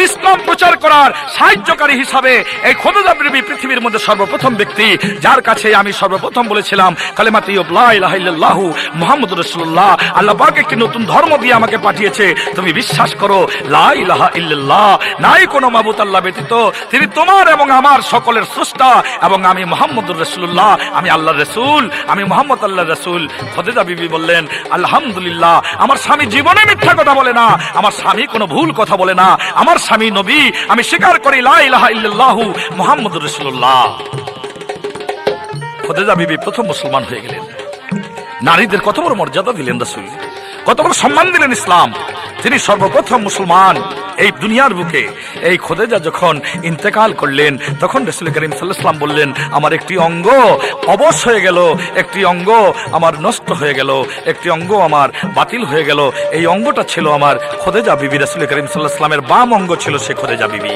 ইসলাম প্রচার করার সাহায্যকারী হিসাবে এই খোদেজা বিবি পৃথিবীর মধ্যে সর্বপ্রথম ব্যক্তি, যার কাছে আমি সর্বপ্রথম বলেছিলাম কালেমাত লা ইলাহা ইল্লাল্লাহু মুহাম্মাদুর রাসূলুল্লাহ। আল্লাহ পাক একটি নতুন ধর্ম দিয়ে আমাকে পাঠিয়েছে, তুমি বিশ্বাস করো লা ইলাহা ইল্লাল্লাহ, নাই কোনো মাবুদ আল্লাহ ব্যতীত, তিনি তোমার এবং আমার সকলের স্রষ্টা, এবং আমি মুহাম্মাদুর রাসূলুল্লাহ, আমি আল্লাহর রাসূল, আমি মুহাম্মদ আল্লাহর রাসূল। খোদেজা বিবি বললেন, আলহামদুলিল্লাহ, আমার স্বামী জীবনে মিথ্যা কথা বলে না, আমার স্বামী কোনো ভুল কথা বলে না, আমার স্বামী নবী, আমি স্বীকার করি লা ইলাহা ইল্লাল্লাহু মুহাম্মাদুর রাসূলুল্লাহ। খোদেজা বিবি প্রথম মুসলমান হয়ে গেলেন। নারীদের কত বড় মর্যাদা দিলেন রাসূল, কত বড় সম্মান দিলেন ইসলাম। তিনি সর্বপ্রথম মুসলমান এই দুনিয়ার বুকে। এই খোদেজা যখন ইন্তেকাল করলেন, তখন রাসূল করিম সাল্লাল্লাহু আলাইহি ওয়াসাল্লাম বললেন, আমার একটি অঙ্গ অবশ হয়ে গেল, একটি অঙ্গ আমার নষ্ট হয়ে গেল, একটি অঙ্গ আমার বাতিল হয়ে গেল। এই অঙ্গটা ছিল আমার খোদেজা বিবি। রাসূল করিম সাল্লাল্লাহু আলাইহি ওয়াসাল্লামের বাম অঙ্গ ছিল সে খোদেজা বিবি।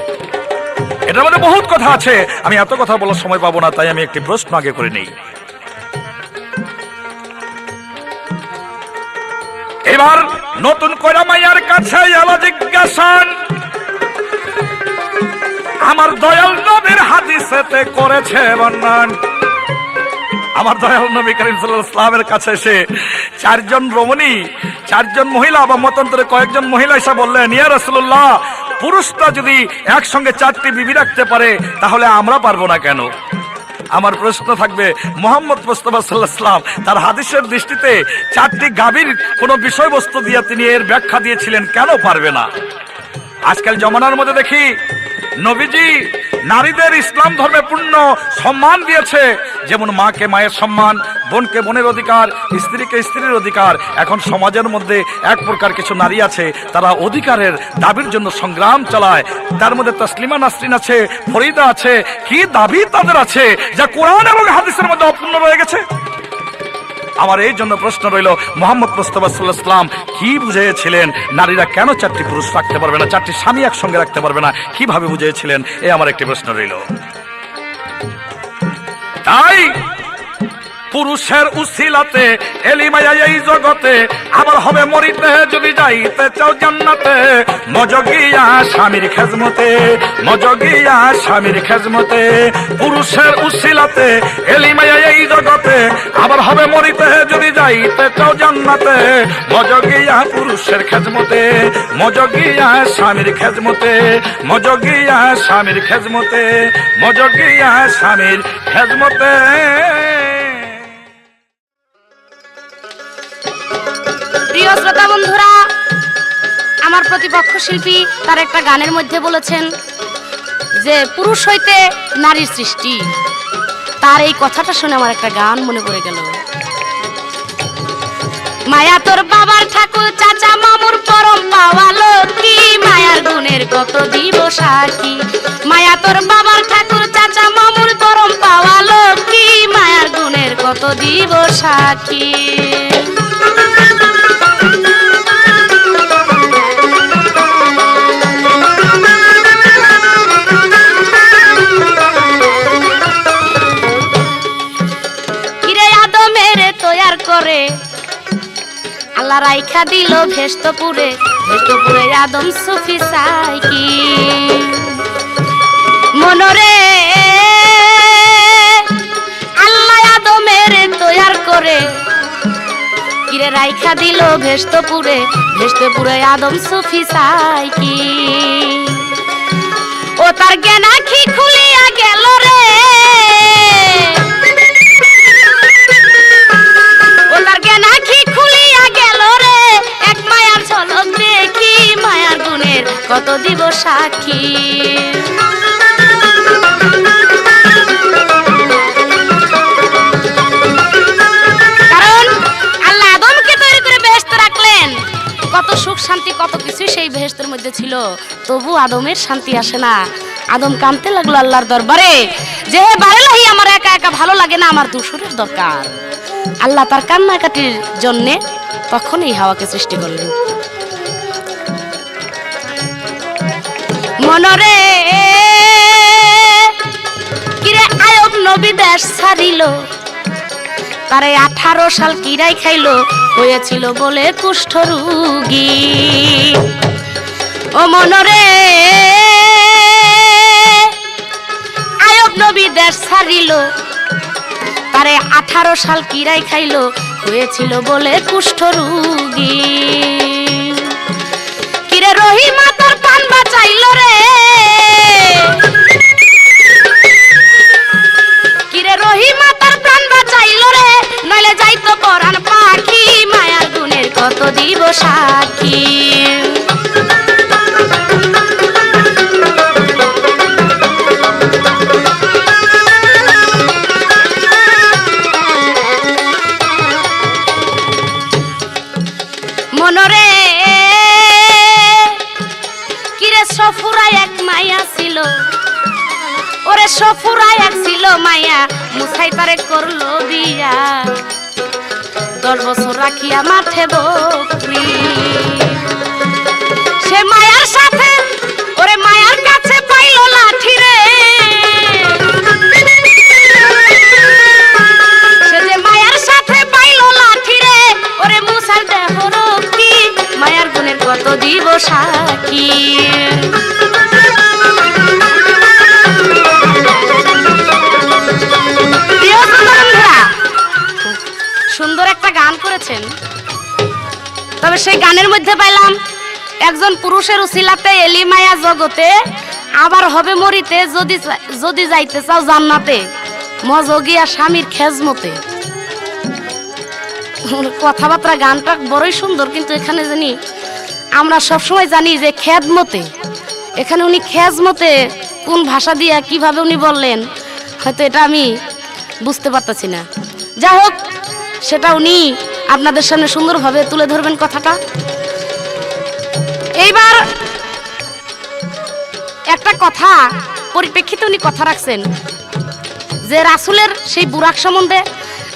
এটার মধ্যে বহুত কথা আছে, আমি এত কথা বলার সময় পাবো না, তাই আমি একটি প্রশ্ন আগে করে নেই। এবার নতুন কইরা মাইয়ার কাছে এলা জিজ্ঞাসান, আমার দয়াল নবীর হাদিসেতে করেছে বর্ণন। আমার দয়াল নবী করিম সাল্লাল্লাহু আলাইহি ওয়াসাল্লামের কাছে এসে চারজন রমণী, চারজন মহিলা বা মতান্তরে কয়েকজন মহিলা এসে বললেন, ইয়া রাসূলুল্লাহ, পুরুষটা যদি একসঙ্গে চারটি বিবি রাখতে পারে তাহলে আমরা পারবো না কেন? আমার প্রশ্ন থাকবে, মুহাম্মদ মুস্তাফা সাল্লাল্লাহু আলাইহি ওয়াসাল্লাম তার হাদিসের দৃষ্টিতে চারটি গাভীর কোন বিষয়বস্তু দিয়ে তিনি এর ব্যাখ্যা দিয়েছিলেন, কেন পারবে না? আজকাল জমানার মধ্যে দেখি নবীজি নারীদের ইসলাম ধর্মে পূর্ণ সম্মান দিয়েছে, যেমন মাকে মায়ের সম্মান, বোনকে বোনের অধিকার, স্ত্রীকে স্ত্রীর অধিকার। এখন সমাজের মধ্যে এক প্রকার কিছু নারী আছে, তারা অধিকারের দাবির জন্য সংগ্রাম চালায়। তার মধ্যে তাসলিমা নাসরিন আছে, ফরিদা আছে, কি দাবি তাদের আছে যা কোরআন এবং হাদিসের মধ্যে অপূর্ণ রয়ে গেছে। আমার এই জন্য প্রশ্ন রইল, মুহাম্মদ মুস্তাফা সাল্লাল্লাহু আলাইহি ওয়াসাল্লাম কি বুঝিয়েছিলেন? নারীরা কেন চারটি পুরুষ রাখতে পারবে না, চারটি স্বামী একসঙ্গে রাখতে পারবে না, কিভাবে বুঝিয়েছিলেন? এই আমার একটি প্রশ্ন রইল। তাই পুরুষের উসিলাতে এলিমায়া এই জগতে আবার হবে মরিতে, যদি যাইতে চাও জান্নাতে, মজগিয়া স্বামীর খেজমতে, মজগিয়া স্বামীর খেজমতে। পুরুষের উসিলাতে এলিমায়া এই জগতে আবার হবে মরিতে, যদি যাইতে চাও জান্নাতে, মজগিয়া পুরুষের খেজমতে, মজগিয়া স্বামীর খেজমতে, মজগিয়া স্বামীর খেজমতে, মজগিয়া স্বামীর খেজমতে। প্রিয় শ্রোতা বন্ধুরা, আমার প্রতিপক্ষ শিল্পী তার একটা গানের মধ্যে বলেছেন যে পুরুষ হইতে নারীর সৃষ্টি। তার এই কথাটা শুনে আমার একটা গান মনে পড়ে গেল। মায়া তোর বাবার ঠাকুর চাচা মামুর পরম পাওয়া লক্ষ্মী মায়ার গুণের কত দিব সাক্ষী মায়া তোর বাবার ঠাকুর চাচা মামুর পরম পাওয়া লক্ষ্মী মায়ার গুণের কত দিব সাক্ষী করে আল্লাহ রাইখা দিল ভেস্তপুরে ভেস্তপুরে আদম সুফি সাইকি মনরে আল্লাহ আদমের তৈয়ার করে কিরে রাইখা দিল ভেস্তপুরে ভেস্তপুরে আদম সুফি সাইকি ও তার জ্ঞানাখি খুলিয়া গেল রে কত দিব সাক্ষী কারণ আল্লাহ আদমকে তৈরি করে বেহেশতে রাখলেন কত সুখ শান্তি কত কিছু সেই বেহেশতের মধ্যে ছিল তবু আদমের শান্তি আসে না আদম কাঁদতে লাগলো আল্লাহর দরবারে যে হে বারেলাহি আমার একা একা ভালো লাগে না আমার দুসুরের দরকার আল্লাহ তার কান্নাকাটির জন্য তখন এই হাওয়াকে সৃষ্টি করলেন মনরে কিরে আয়ব নবী দেশ ছাড়িল তারে 18 সাল কিরাই খাইলো হয়েছিল বলে কুষ্ঠ রোগী ও মনরে আয়ব নবী দেশ ছাড়িল তারে 18 সাল কিরাই খাইলো হয়েছিল বলে কুষ্ঠ রোগী কিরে রহিমা তোর প্রাণ বাঁচাইল রে কিরে রহিমা তোর প্রাণ বাঁচাইল রে নইলে যাইতো পরাণ পাখি মায়ার গুণের কত দিব সাক্ষী মনরে সফুরায় এক মায়া ছিল ওরে সফুরায় এক ছিল মায়া মুসাই তারে করলো বিয়া 10 বছর রাখিয়া মাঠে বকরি সে মায়ার সাথে ওরে মায়ার কাছে পাইলো লাঠি রে সে যে মায়ার সাথে পাইলো লাঠি রে ওরে মুসার দেহ রক্ষী মায়ার গুণের কত দিব সাক্ষী সুন্দর একটা গান করেছেন তবে সেই গানের মধ্যে পাইলাম একজন পুরুষের উসিলাতে এলি মায়া জগতে আবার হবে মরিতে যদি যাইতে চাও জান্নাতে মজগিয়া স্বামীর খেজমতে কথাবার্তা গানটা বড়ই সুন্দর কিন্তু এখানে জানি আমরা সবসময় জানি যে খেদমতে এখানে উনি খেজমতে কোন ভাষা দিয়ে কিভাবে উনি বললেন হয়তো এটা আমি বুঝতে পারতেছি না যাই হোক সেটা উনি আপনাদের সামনে সুন্দরভাবে তুলে ধরবেন কথাটা এইবার একটা কথা পরিপ্রেক্ষিতে উনি কথা রাখছেন যে রাসূলের সেই বুরাক সম্বন্ধে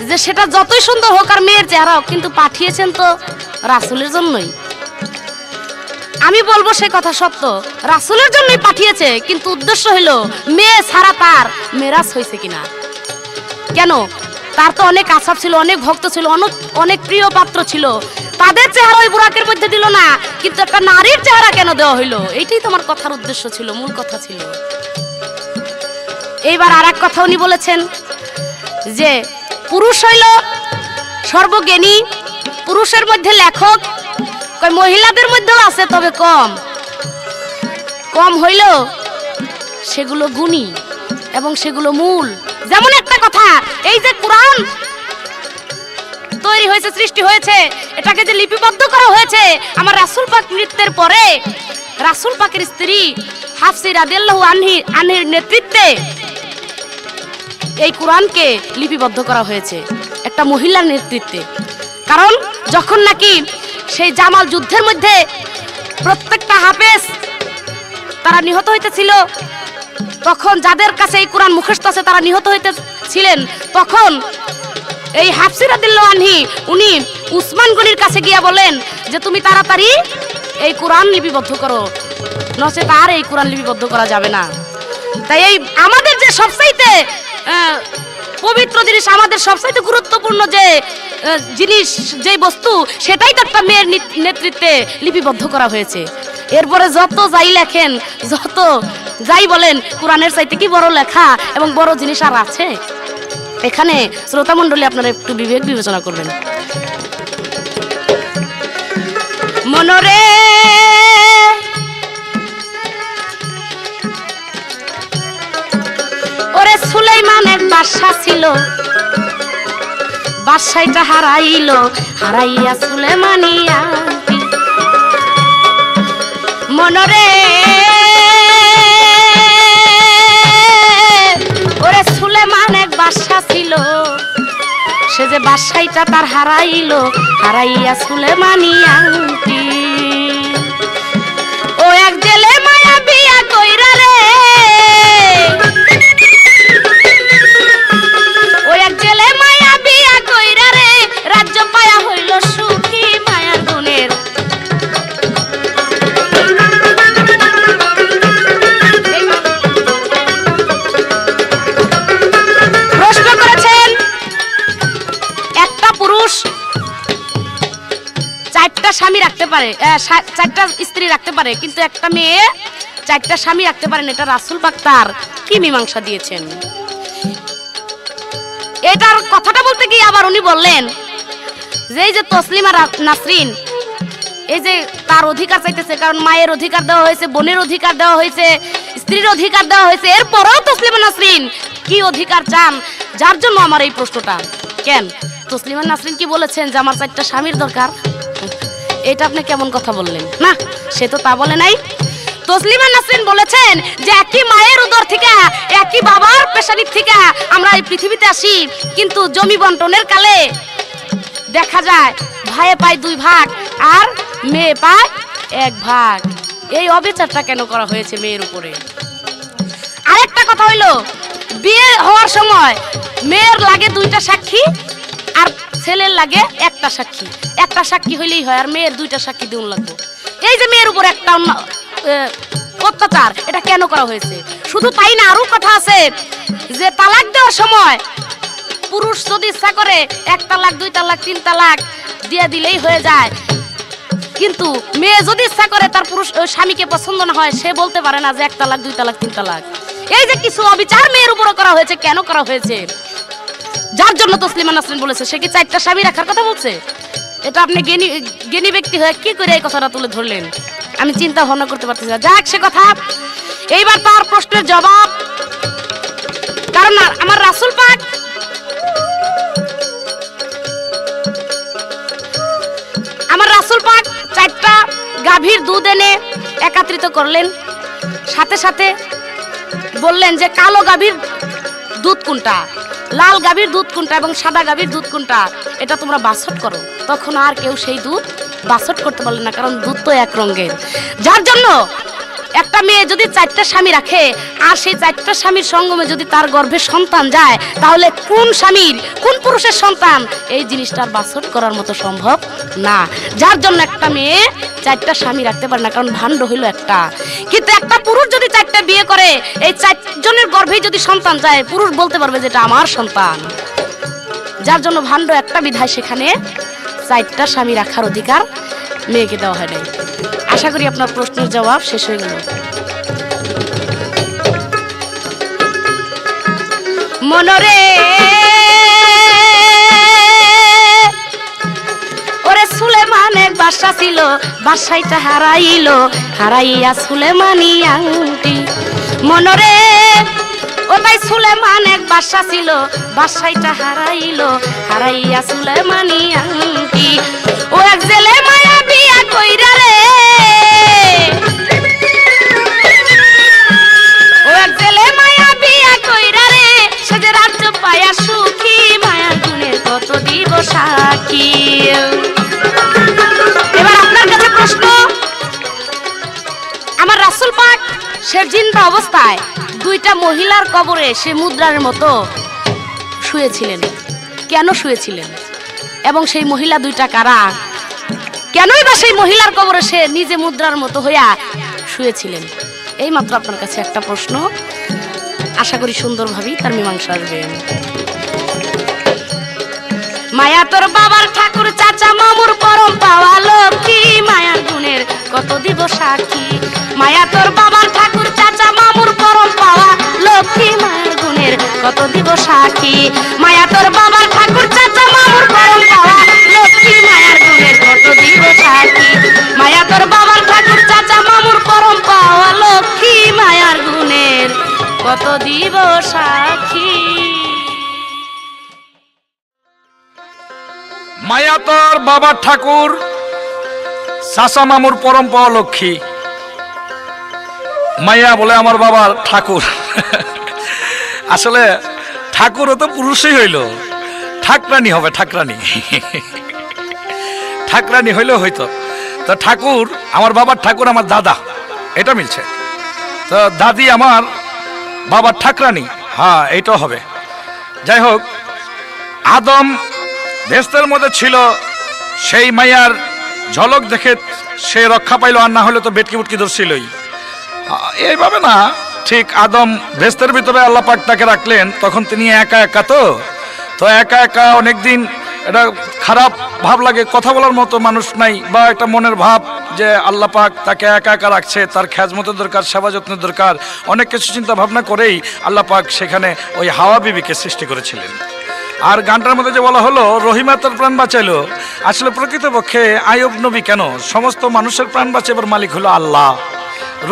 যে সেটা যতই সুন্দর হোক আর মেয়ের চেহারা হোক কিন্তু পাঠিয়েছেন তো রাসূলের জন্যই আমি বলবো সে কথা সত্য রাসূলের জন্যই পাঠিয়েছে কিন্তু উদ্দেশ্য হলো মেয়ে ছাড়া তার মেরাজ হয়েছে কিনা কেন তার তো অনেক আশাব ছিল অনেক ভক্ত ছিল অনেক প্রিয় পাত্র ছিল তাদের চেহারা ওই বুরাকের মধ্যে দিল না কিন্তু একটা নারীর চেহারা কেন দেওয়া হইলো এইটাই তোমার কথার উদ্দেশ্য ছিল মূল কথা ছিল এইবার আরেক কথা উনি বলেছেন যে পুরুষ হইল সর্বজ্ঞানী পুরুষের মধ্যে লেখক কই মহিলাদের মধ্যেও আছে তবে কম হইল সেগুলো গুণী এবং সেগুলো মূল যেমন একটা কথা এই যে কুরআন তৈরি হয়েছে সৃষ্টি হয়েছে এটাকে যে লিপিবদ্ধ করা হয়েছে আমার রাসূল পাক মৃত্যুর পরে রাসূল পাকের স্ত্রী হাফসা রাদিয়াল্লাহু আনহার নেতৃত্বে এই কুরআনকে লিপিবদ্ধ করা হয়েছে একটা মহিলার নেতৃত্বে কারণ যখন নাকি সেই জামাল যুদ্ধের মধ্যে প্রত্যেকটা হাফেজ তারা নিহত হইতেছিল, তখন যাদের কাছে এই কোরআন মুখস্থ আছে তারা নিহত হইতেছিলেন, তখন এই হাফসি রাদিয়াল্লাহু আনহি উনি উসমান গনির কাছে গিয়া বলেন যে তুমি তাড়াতাড়ি এই কোরআন লিপিবদ্ধ করো, নচেত আর এই কোরআন লিপিবদ্ধ করা যাবে না। তাই এই আমাদের যে সবচাইতে পবিত্র জিনিস, আমাদের সবচাইতে গুরুত্বপূর্ণ যে জিনিস, যে বস্তু, সেটাই তো একটা মেয়ের নেতৃত্বে লিপিবদ্ধ করা হয়েছে। এরপরে যত যাই লেখেন, যত যাই বলেন, কোরআনের চাইতে কি বড় লেখা এবং বড় জিনিস আর আছে? এখানে শ্রোতা মণ্ডলী আপনারা একটু বিবেক বিবেচনা করবেন। মনরে ওরে সুলাইমান এক বাদশা ছিল, বাদশাইটা হারাইলো, হারাইয়া সুলেমানিয়া মনরে ওরে সুলেমান এক বাদশা ছিল, সে যে বাদশাইটা তার হারাইলো, হারাইয়া সুলেমানিয়া ও এক জেলে মায়া বিয়া কইরা রে, ও এক জেলে মায়া বিয়া কইরা রে, রাজ্য পায়া হইল সুখী মায়ার গুণের। প্রশ্ন করেছেন একটা পুরুষ চারটা স্বামী রাখতে পারে, চারটা স্ত্রী রাখতে পারে, কিন্তু একটা মেয়ে চারটা স্বামী রাখতে পারেন, এটা রাসূল পাক তার কি মীমাংসা দিয়েছেন? এটার কথাটা বলতে গিয়ে আবার উনি বললেন যে এই যে তসলিমা নাসরিন, এই যে তার অধিকার চাইতেছে, কারণ মায়ের অধিকার দেওয়া হয়েছে, বোনের অধিকার দেওয়া হয়েছে, স্ত্রীর অধিকার দেওয়া হয়েছে, এরপরেও তসলিমা নাসরিন কি অধিকার চান? যার জন্য আমার এই প্রশ্নটা। কেন তসলিমা নাসরিন কি বলেছেন যে আমার চারটা স্বামীর দরকার? এটা আপনি কেমন কথা বললেন? না, সে তো তা বলে নাই। তসলিমা নাসরিন বলেছেন যে একই মায়ের উদর থেকে, একই বাবার পেশানির থেকে আমরা এই পৃথিবীতে আসি, কিন্তু জমি বন্টনের কালে দেখা যায় ভাইয়ে পায় 2 ভাগ আর মেয়ে পায় 1 ভাগ। এই অবিচারটা কেন করা হয়েছে মেয়ের উপরে? আরেকটা কথা হইলো, বিয়ে হওয়ার সময় মেয়ের লাগে 2টা সাক্ষী আর ছেলের লাগে 1টা সাক্ষী। 1টা সাক্ষী হইলেই হয়, আর মেয়ের 2টা সাক্ষী দিন লাগবে। এই যে মেয়ের উপর একটা অত্যাচার, এটা কেন করা হয়েছে? শুধু তাই না, আরো কথা আছে যে তালাক দেওয়ার সময় পুরুষ যদি ইচ্ছা করে 1 তালাক 2 তালাক 3 তালাক দিয়ে দিলেই হয়ে যায়, কিন্তু মেয়ে যদি ইচ্ছা করে তার পুরুষ স্বামীকে পছন্দ না হয়, সে বলতে পারে না যে 1 তালাক 2 তালাক 3 তালাক। এই যে কিছু অবিচার মেয়ের উপর করা হয়েছে, কেন করা হয়েছে? যার জন্য তসলিমা নাসরিন বলেছে। সে কি 4টা স্বামী রাখার কথা বলছে? এটা আপনি জ্ঞানী ব্যক্তি হয়ে কি করে এই কথাটা তুলে ধরলেন? আমি চিন্তা ভাবনা করতে পারতেছি না। যাক, সে কথা। এইবার তার প্রশ্নের জবাব, কারণ আমার রাসূল পাক আমার রাসূল পাক 4টা গাভীর দুধ এনে একত্রিত করলেন, সাথে সাথে বললেন যে কালো গাভীর দুধ কোনটা, লাল গাভীর দুধ কোনটা এবং সাদা গাভীর দুধ কোনটা, এটা তোমরা বাছট করো। তখন আর কেউ সেই দুধ বাছট করতে পারলেন না, কারণ দুধ তো এক রঙের। যার জন্য একটা মেয়ে যদি 4টা স্বামী রাখে আর সেই 4টা স্বামীর সঙ্গমে যদি তার গর্ভে সন্তান যায়, তাহলে কোন স্বামীর কোন পুরুষের সন্তান, এই জিনিসটার বাছট করার মতো সম্ভব না। যার জন্য একটা মেয়ে 4টা স্বামী রাখতে পারে না, কারণ ভাণ্ড হইল একটা। কিন্তু একটা পুরুষ যদি 4টা বিয়ে করে, এই 4 জনের গর্ভেই যদি সন্তান যায়, পুরুষ বলতে পারবে যে এটা আমার সন্তান। যার জন্য ভাণ্ড একটা বিধায় সেখানে 4টা স্বামী রাখার অধিকার মেয়েকে দেওয়া হয় নাই। আশা করি আপনার প্রশ্নের জবাব শেষ হয়ে গেল। মনরে ওরে সুলেমান এক বাদশা ছিল, বাদশাইটা হারাইলো, হারাইয়া সুলেমানি আংটি মনরে। ও তাই সুলেমান এক বাদশা ছিল, বাদশাইটা হারাইলো, হারাইয়া সুলেমানি আংটি। ও এক জেলে মায়া বিয়া কইরা রে, ও এক জেলে মায়া বিয়া কইরা রে, সে যে রাজ্য পায়া সুখী মায়া গুণের কত দিব সাক্ষী। সে জিন্দা অবস্থায় দুইটা মহিলার কবরে সে মুদ্রার মতো শুয়েছিলেন। কেন শুয়েছিলেন এবং সেই মহিলা দুইটা কারা? কেনই বা সেই মহিলার কবরে সে নিজে মুদ্রার মতো হইয়া শুয়েছিলেন? এই মাত্র আপনার কাছে একটা প্রশ্ন, আশা করি সুন্দরভাবেই তার মীমাংসা আসবে। মায়া তোর বাবার ঠাকুর চাচা মামুর পরম পাওয়া লক্ষ্মী, মায়ার গুণের কত দিব সাক্ষী। মায়া তোর বাবার ঠাকুর চাচা মামুর পরম পাওয়া লক্ষ্মী, মায়ার গুণের কত দিব সাক্ষী। মায়া তোর বাবার ঠাকুর চাচা মামুর পরম পাওয়া লক্ষ্মী, মায়ার গুণের কত দিব সাক্ষী। মায়া তোর বাবার ঠাকুর চাচা মামুর পরম পাওয়া লক্ষ্মী, মায়ার গুণের কত দিব সাক্ষী। মায়া তোর বাবার ঠাকুর চাচা মামুর পরম পাওয়া লক্ষ্মী। মায়া বলে আমার বাবার ঠাকুর। আসলে ঠাকুরও তো পুরুষই হইল, ঠাকরানি হবে, ঠাকরানি। ঠাকরানি হইলেও হইতো। তো ঠাকুর আমার বাবার ঠাকুর আমার দাদা, এটা মিলছে। তো দাদি আমার বাবার ঠাকরানি, হ্যাঁ এইটাও হবে। যাই হোক, আদম বেহেশতের মধ্যে ছিল, সেই মায়ার ঝলক দেখে সে রক্ষা পাইল, আর না হলে তো বেটকি বুটকি ধরছিলই। এইভাবে না, ঠিক আদম বেহেশতের ভিতরে আল্লাহ পাক তাকে রাখলেন, তখন তিনি একা একা, তো একা একা অনেকদিন এটা খারাপ ভাব লাগে, কথা বলার মতো মানুষ নাই, বা একটা মনের ভাব যে আল্লাহ পাক তাকে একা একা রাখছে, তার খেজমতের দরকার, সেবা যত্নের দরকার, অনেক কিছু চিন্তা ভাবনা করেই আল্লাহ পাক সেখানে ওই হাওয়া বিবিকে সৃষ্টি করেছিলেন। আর গানটার মধ্যে যে বলা হলো রহিমা তার প্রাণ বাঁচাইলো, আসলে প্রকৃতপক্ষে আইয়ুব নবী কেন, সমস্ত মানুষের প্রাণ বাঁচাবার মালিক হলো আল্লাহ।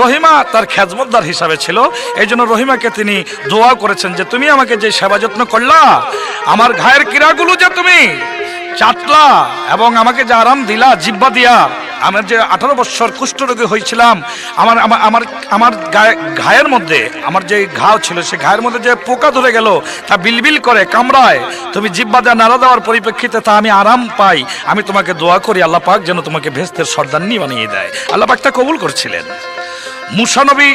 রহিমা তার খেজমতদার হিসাবে ছিল, এই জন্য রহিমাকে তিনি দোয়া করেছেন যে তুমি আমাকে যে সেবা যত্ন করলা, আমার ঘায়ের কিরাগুলো যে তুমি চাটলা এবং আমাকে যে আরাম দিলা জিব্বা দিয়া, আমার যে 18 বছর কুষ্ঠরোগী হয়েছিলাম, আমার আমার আমার ঘায়ের মধ্যে আমার যে ঘাও ছিল, সে ঘায়ের মধ্যে যে পোকা ধরে গেল, তা বিলবিল করে কামড়ায়, তুমি জিব্বা দেওয়া নাড়া দেওয়ার পরিপ্রেক্ষিতে তা আমি আরাম পাই। আমি তোমাকে দোয়া করি আল্লাহ পাক যেন তোমাকে বেহেশতের সর্দারনি বানিয়ে দেয়। আল্লাহ পাক তা কবুল করছিলেন। মুসা নবী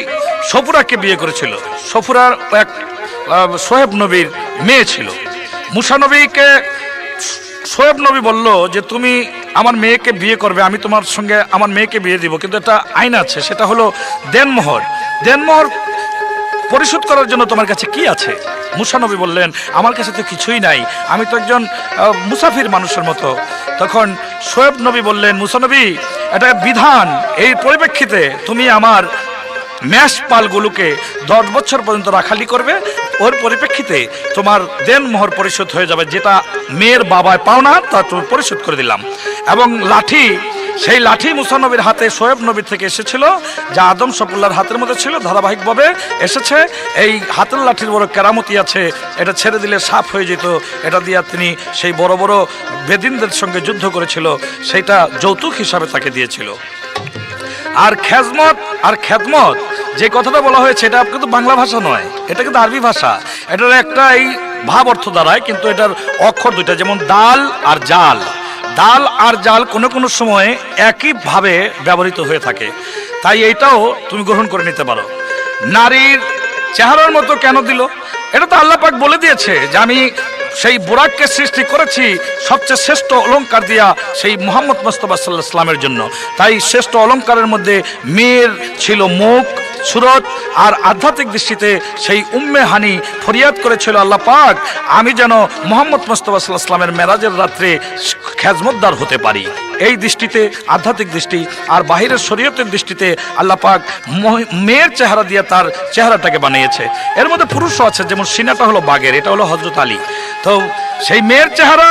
সফুরাকে বিয়ে করেছিল। সফুরার এক সোহেব নবীর মেয়ে ছিল। মুসা নবীকে সোহেব নবী বলল যে তুমি আমার মেয়েকে বিয়ে করবে, আমি তোমার সঙ্গে আমার মেয়েকে বিয়ে দিব, কিন্তু একটা আইন আছে, সেটা হলো দেনমোহর। দেনমোহর পরিশোধ করার জন্য তোমার কাছে কি আছে? মুসা নবী বললেন আমার কাছে তো কিছুই নাই, আমি তো একজন মুসাফির মানুষের মতো। তখন সোহেব নবী বললেন মুসা নবী, এটা বিধান, এই পরিপ্রেক্ষিতে তুমি আমার ম্যাশ পালগুলোকে 10 বছর পর্যন্ত রাখালি করবে, ওর পরিপ্রেক্ষিতে তোমার দেনমোহর পরিশোধ হয়ে যাবে, যেটা মেয়ের বাবায় পাওনা তা তুমি পরিশোধ করে দিলাম। এবং লাঠি, সেই লাঠি মুসা নবীর হাতে সোহেব নবীর থেকে এসেছিল, যা আদম সফুল্লার হাতের মধ্যে ছিল, ধারাবাহিকভাবে এসেছে। এই হাতের লাঠির বড় কেরামতি আছে, এটা ছেড়ে দিলে সাপ হয়ে যেত, এটা দিয়ে তিনি সেই বড় বড় বেদিনদের সঙ্গে যুদ্ধ করেছিল, সেইটা যৌতুক হিসাবে তাকে দিয়েছিল। আর খেদমত যে কথাটা বলা হয়েছে, এটা কিন্তু বাংলা ভাষা নয়, এটা কিন্তু আরবি ভাষা। এটার একটা এই ভাব অর্থ দাঁড়ায়, কিন্তু এটার অক্ষর দুইটা, যেমন দাল আর জাল। দাল আর জাল কোনো কোনো সময় একইভাবে ব্যবহৃত হয়ে থাকে, তাই এইটাও তুমি গ্রহণ করে নিতে পারো। নারীর চেহারার মতো কেন দিল? এটা তো আল্লাহ পাক বলে দিয়েছে যে আমি সেই বুরাককে সৃষ্টি করেছি সবচেয়ে শ্রেষ্ঠ অলঙ্কার দিয়া, সেই মুহাম্মদ মুস্তাফা সাল্লাল্লাহু আলাইহি ওয়াসাল্লামের জন্য। তাই শ্রেষ্ঠ অলঙ্কারের মধ্যে মেয়ের ছিল মুখ, সুরত, আর আধ্যাত্মিক দৃষ্টিতে সেই উম্মে হানি ফরিয়াদ করেছিল আল্লাহ পাক আমি যেন মুহাম্মদ মুস্তাফা সাল্লাল্লাহু আলাইহি ওয়াসাল্লামের মেরাজের রাত্রে খেজমতদার হতে পারি। এই দৃষ্টিতে, আধ্যাত্মিক দৃষ্টি আর বাহিরের শরীয়তের দৃষ্টিতে আল্লাহ পাক মেয়ের চেহারা দিয়ে তার চেহারাটাকে বানিয়েছে। এর মধ্যে পুরুষও আছে, যেমন সিনাটা হলো বাঘের, এটা হলো হযরত আলী। তো সেই মেয়ের চেহারা,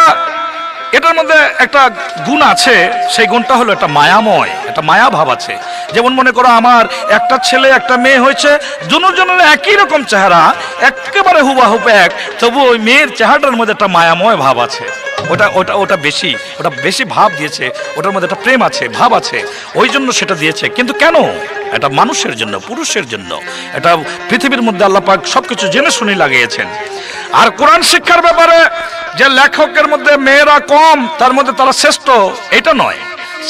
এটার মধ্যে একটা গুণ আছে, সেই গুণটা হলো একটা মায়াময়, একটা মায়া ভাব আছে। যেমন মনে করো আমার একটা ছেলে একটা মেয়ে হয়েছে, দুজনের একই রকম চেহারা, একেবারে হুবাহুব এক, তবু ওই মেয়ের চেহারাটার মধ্যে একটা মায়াময় ভাব আছে। ওটা বেশি ভাব দিয়েছে, ওটার মধ্যে একটা প্রেম আছে, ভাব আছে, ওই জন্য সেটা দিয়েছে। কিন্তু কেন? এটা মানুষের জন্য, পুরুষের জন্য। এটা পৃথিবীর মধ্যে আল্লাহ পাক সবকিছু জেনে শুনে লাগিয়েছেন। আর কোরআন শিক্ষার ব্যাপারে যে লেখকের মধ্যে মেয়েরা কম, তার মধ্যে তারা শ্রেষ্ঠ, এটা নয়।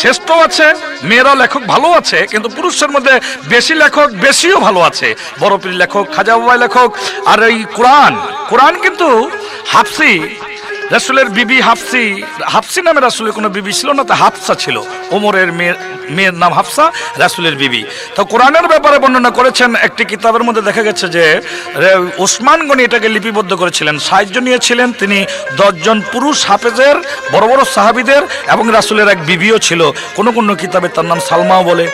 শ্রেষ্ঠ আছে, মেয়েরা লেখক ভালো আছে, কিন্তু পুরুষের মধ্যে বেশি লেখক বেশিও ভালো আছে। বড় পীর লেখক, খাজা বাবাই লেখক। আর এই কোরআন কিন্তু হাফসি, রাসূলের বিবি হাফসি নামে রাসূলের কোনো বিবি ছিল না, তা হাফসা ছিল। ওমরের মেয়ের নাম হাফসা, রাসূলের বিবি। তো কোরআনের ব্যাপারে বর্ণনা করেছেন একটি কিতাবের মধ্যে, দেখা গেছে যে ওসমান গনি এটাকে লিপিবদ্ধ করেছিলেন, সাহায্য নিয়েছিলেন তিনি 10 জন পুরুষ হাফেজের, বড় বড় সাহাবীদের, এবং রাসূলের এক বিবিও ছিল। কোনো কোনো কিতাবে তার নাম সালমাও বলে,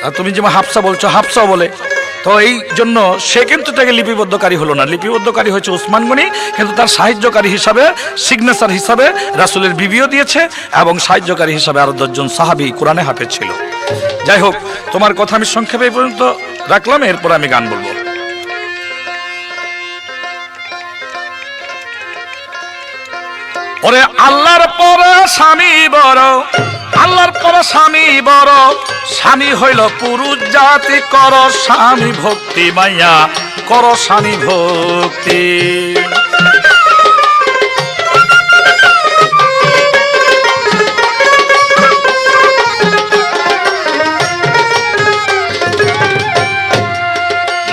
আর তুমি যেমন হাফসা বলছো হাফসাও বলে। তো এই জন্য সে কিন্তু তাকে লিপিবদ্ধকারী হলো না, লিপিবদ্ধকারী হয়েছে ওসমান গনি, কিন্তু তার সাহায্যকারী হিসাবে, সিগনেচার হিসাবে রাসূলের বিবিও দিয়েছে, এবং সাহায্যকারী হিসাবে আরো 10 জন সাহাবী কোরআনে হাফেজ ছিল। যাই হোক, তোমার কথা আমি সংক্ষেপে এই পর্যন্ত রাখলাম, এরপর আমি গান বলবো। ওরে আল্লাহর পরে স্বামী বড়, আল্লাহর পরে স্বামী বড়, স্বামী হইল পুরুষ জাতি, কর স্বামী ভক্তি মাইয়া, কর স্বামী ভক্তি।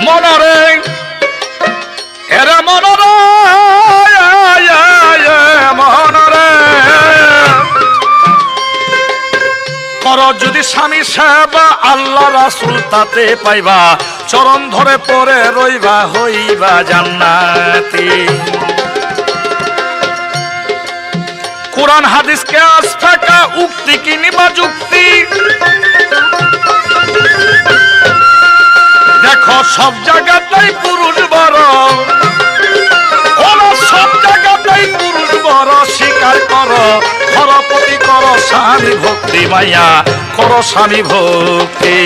মনরে এরা মনরে মনরে কর যদি স্বামী সেবা, আল্লাহ রাসূল তাতে পাইবা, চরণ ধরে পরে রইবা, হইবা জান্নাতি। কোরআন হাদিসকে আজ ফাঁকা, উক্তি কি নিবা যুক্তি। দেখো সব জায়গাতেই পুরুষ বড়, ওরা সব জায়গাতেই পুরুষ বড়, স্বীকার করো, খরপতি করো স্বামী ভক্তি মাইয়া, করো স্বামী ভক্তি।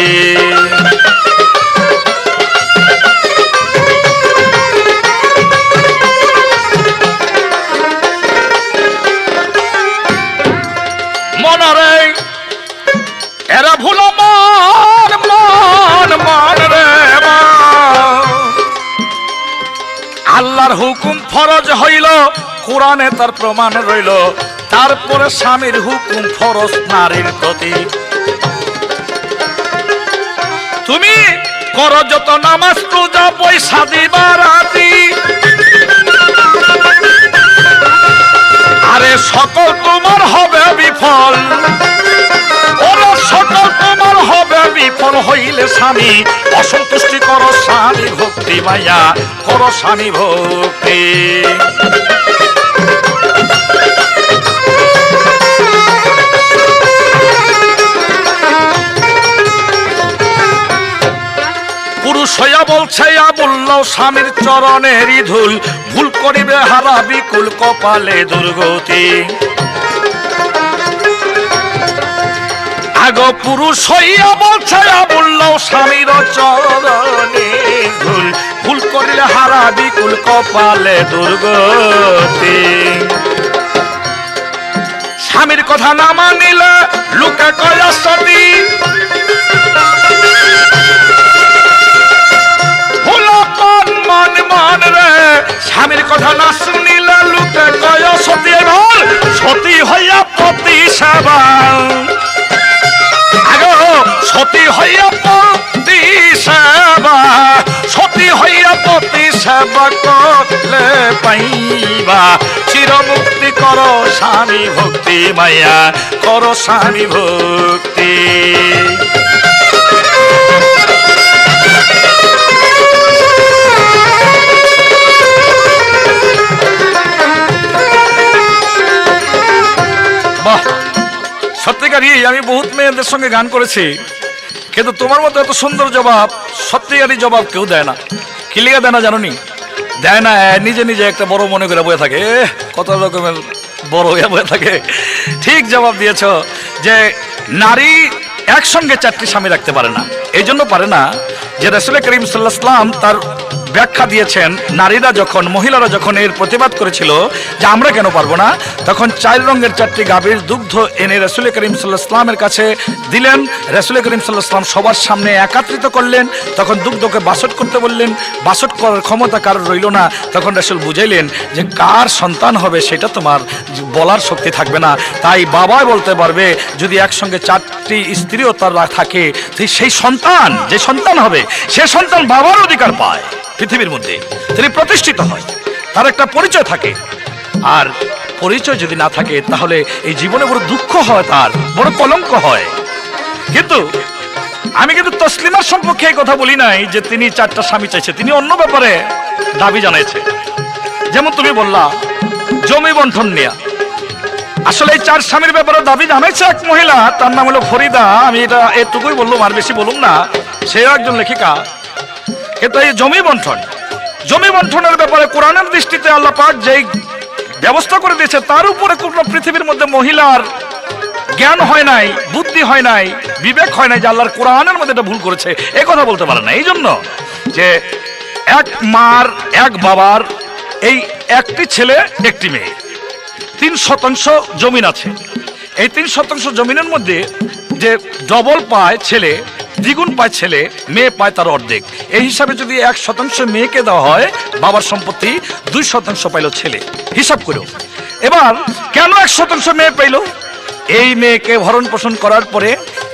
মনরে এরা ভুল মন মন মন রে আল্লাহর হুকুম ফরজ হইল, কোরআনে তার প্রমাণ রইল, তারপরে স্বামীর হুকুম ফরজ নারীর প্রতি। তুমি করো যত নামাজ পূজা, পয়সা দিবা রাতি, আরে সকল তোমার হবে বিফল, ওরা সকল তোমার হবে বিফল হইলে স্বামী অসন্তুষ্টি, করো স্বামী ভক্তি মাইয়া, করো স্বামী ভক্তি। পুরুষ হইয়া বলছে আবুল্লাহ স্বামীর চরণেরই ধুল, ভুল করিবে হারা বিকুল, কপালে দুর্গতি। আগো পুরুষ হইয়া বলছে আবুল্লাহ স্বামীর চরণে ধুল, ভুল করিলে হারা বিকুল, কপালে দুর্গতি। স্বামীর কথা না মানিলে লোকে কয় সতী, মন রে স্বামীর কথা না শুনিলে লোকে কয় সতী, সতী হইয়া পতি সেবা, সতী হইয়া পতি সেবা, সতী হইয়া পতি সেবা করলে পাইবা চিরমুক্তি, করো স্বামী ভক্তি মাইয়া, করো স্বামী ভক্তি। বাহ, সত্যিকারই আমি বহুত মেয়েদের সঙ্গে গান করেছি, কিন্তু তোমার মতো এত সুন্দর জবাব, সত্যিকারই জবাব কেউ দেয় না। কি লিগা দেয় না জানোনি? দেয় না, নিজে নিজে একটা বড় মনে করে বয়ে থাকে, কত রকমের বড় হয়ে বয়ে থাকে। ঠিক জবাব দিয়েছ যে নারী একসঙ্গে 4টি স্বামী রাখতে পারে না। এই জন্য পারে না যে রাসূল করিম সাল্লাল্লাহু আলাইহি ওয়াসাল্লাম তার ব্যাখ্যা দিয়েছেন, নারীরা যখন, মহিলারা যখন এর প্রতিবাদ করেছিল যে আমরা কেন পারবো না, তখন 4 রঙের 4টি গাভীর দুগ্ধ এনে রাসূল করিম সাল্লাল্লাহু আলাইহি ওয়াসাল্লামের কাছে দিলেন। রাসূল করিম সাল্লাল্লাহু আলাইহি ওয়াসাল্লাম সবার সামনে একত্রিত করলেন। তখন দুগ্ধকে বাছট করতে বললেন। বাছট করার ক্ষমতা কারোর রইল না। তখন রাসূল বুঝাইলেন যে কার সন্তান হবে সেটা তোমার বলার শক্তি থাকবে না। তাই বাবা বলতে পারবে যদি একসঙ্গে 4টি স্ত্রীও তার থাকে, সেই সন্তান, যে সন্তান হবে সে সন্তান বাবার অধিকার পায় পৃথিবীর মধ্যে, তিনি প্রতিষ্ঠিত হয়, তার একটা পরিচয় থাকে। আর পরিচয় যদি না থাকে তাহলে এই জীবনে বড় দুঃখ হয়, তার বড় কলঙ্ক হয়। কিন্তু আমি কিন্তু তসলিমার সম্পর্কে এই কথা বলি নাই যে তিনি 4টা স্বামী চাইছে, তিনি অন্য ব্যাপারে দাবি জানাইছে। যেমন তুমি বললা জমি বন্টন নিয়ে, আসলে এই 4 স্বামীর ব্যাপারে দাবি জানাইছে এক মহিলা, তার নাম হলো ফরিদা। আমি এটা এটুকুই বললাম, আর বেশি বলুম না। সেও একজন লেখিকা। কিন্তু এই জমি বন্টনের ব্যাপারে কোরআনের দৃষ্টিতে আল্লাহ পাক যেই ব্যবস্থা করে দিয়েছে, তার উপরে কোনো পৃথিবীর মধ্যে মহিলার জ্ঞান হয় নাই, বুদ্ধি হয় নাই, বিবেক হয় নাই যে আল্লাহর কোরআনের মধ্যে এটা ভুল করেছে, এ কথা বলতে পারে না। এই জন্য যে এক মার এক বাবার এই একটি ছেলে একটি মেয়ে, 3% জমিন আছে। এই 3% জমিনের মধ্যে যে ডবল পায় ছেলে, দ্বিগুণ পায় ছেলে, মেয়ে পায় তার অর্ধেক। এই হিসাবে যদি 1% মেয়েকে দেওয়া হয়, বাবার সম্পত্তি 2% পাইল ছেলে, হিসাব করো। এবার কেন 1% মেয়ে পাইল? এই মেয়েকে ভরণ পোষণ করার পরে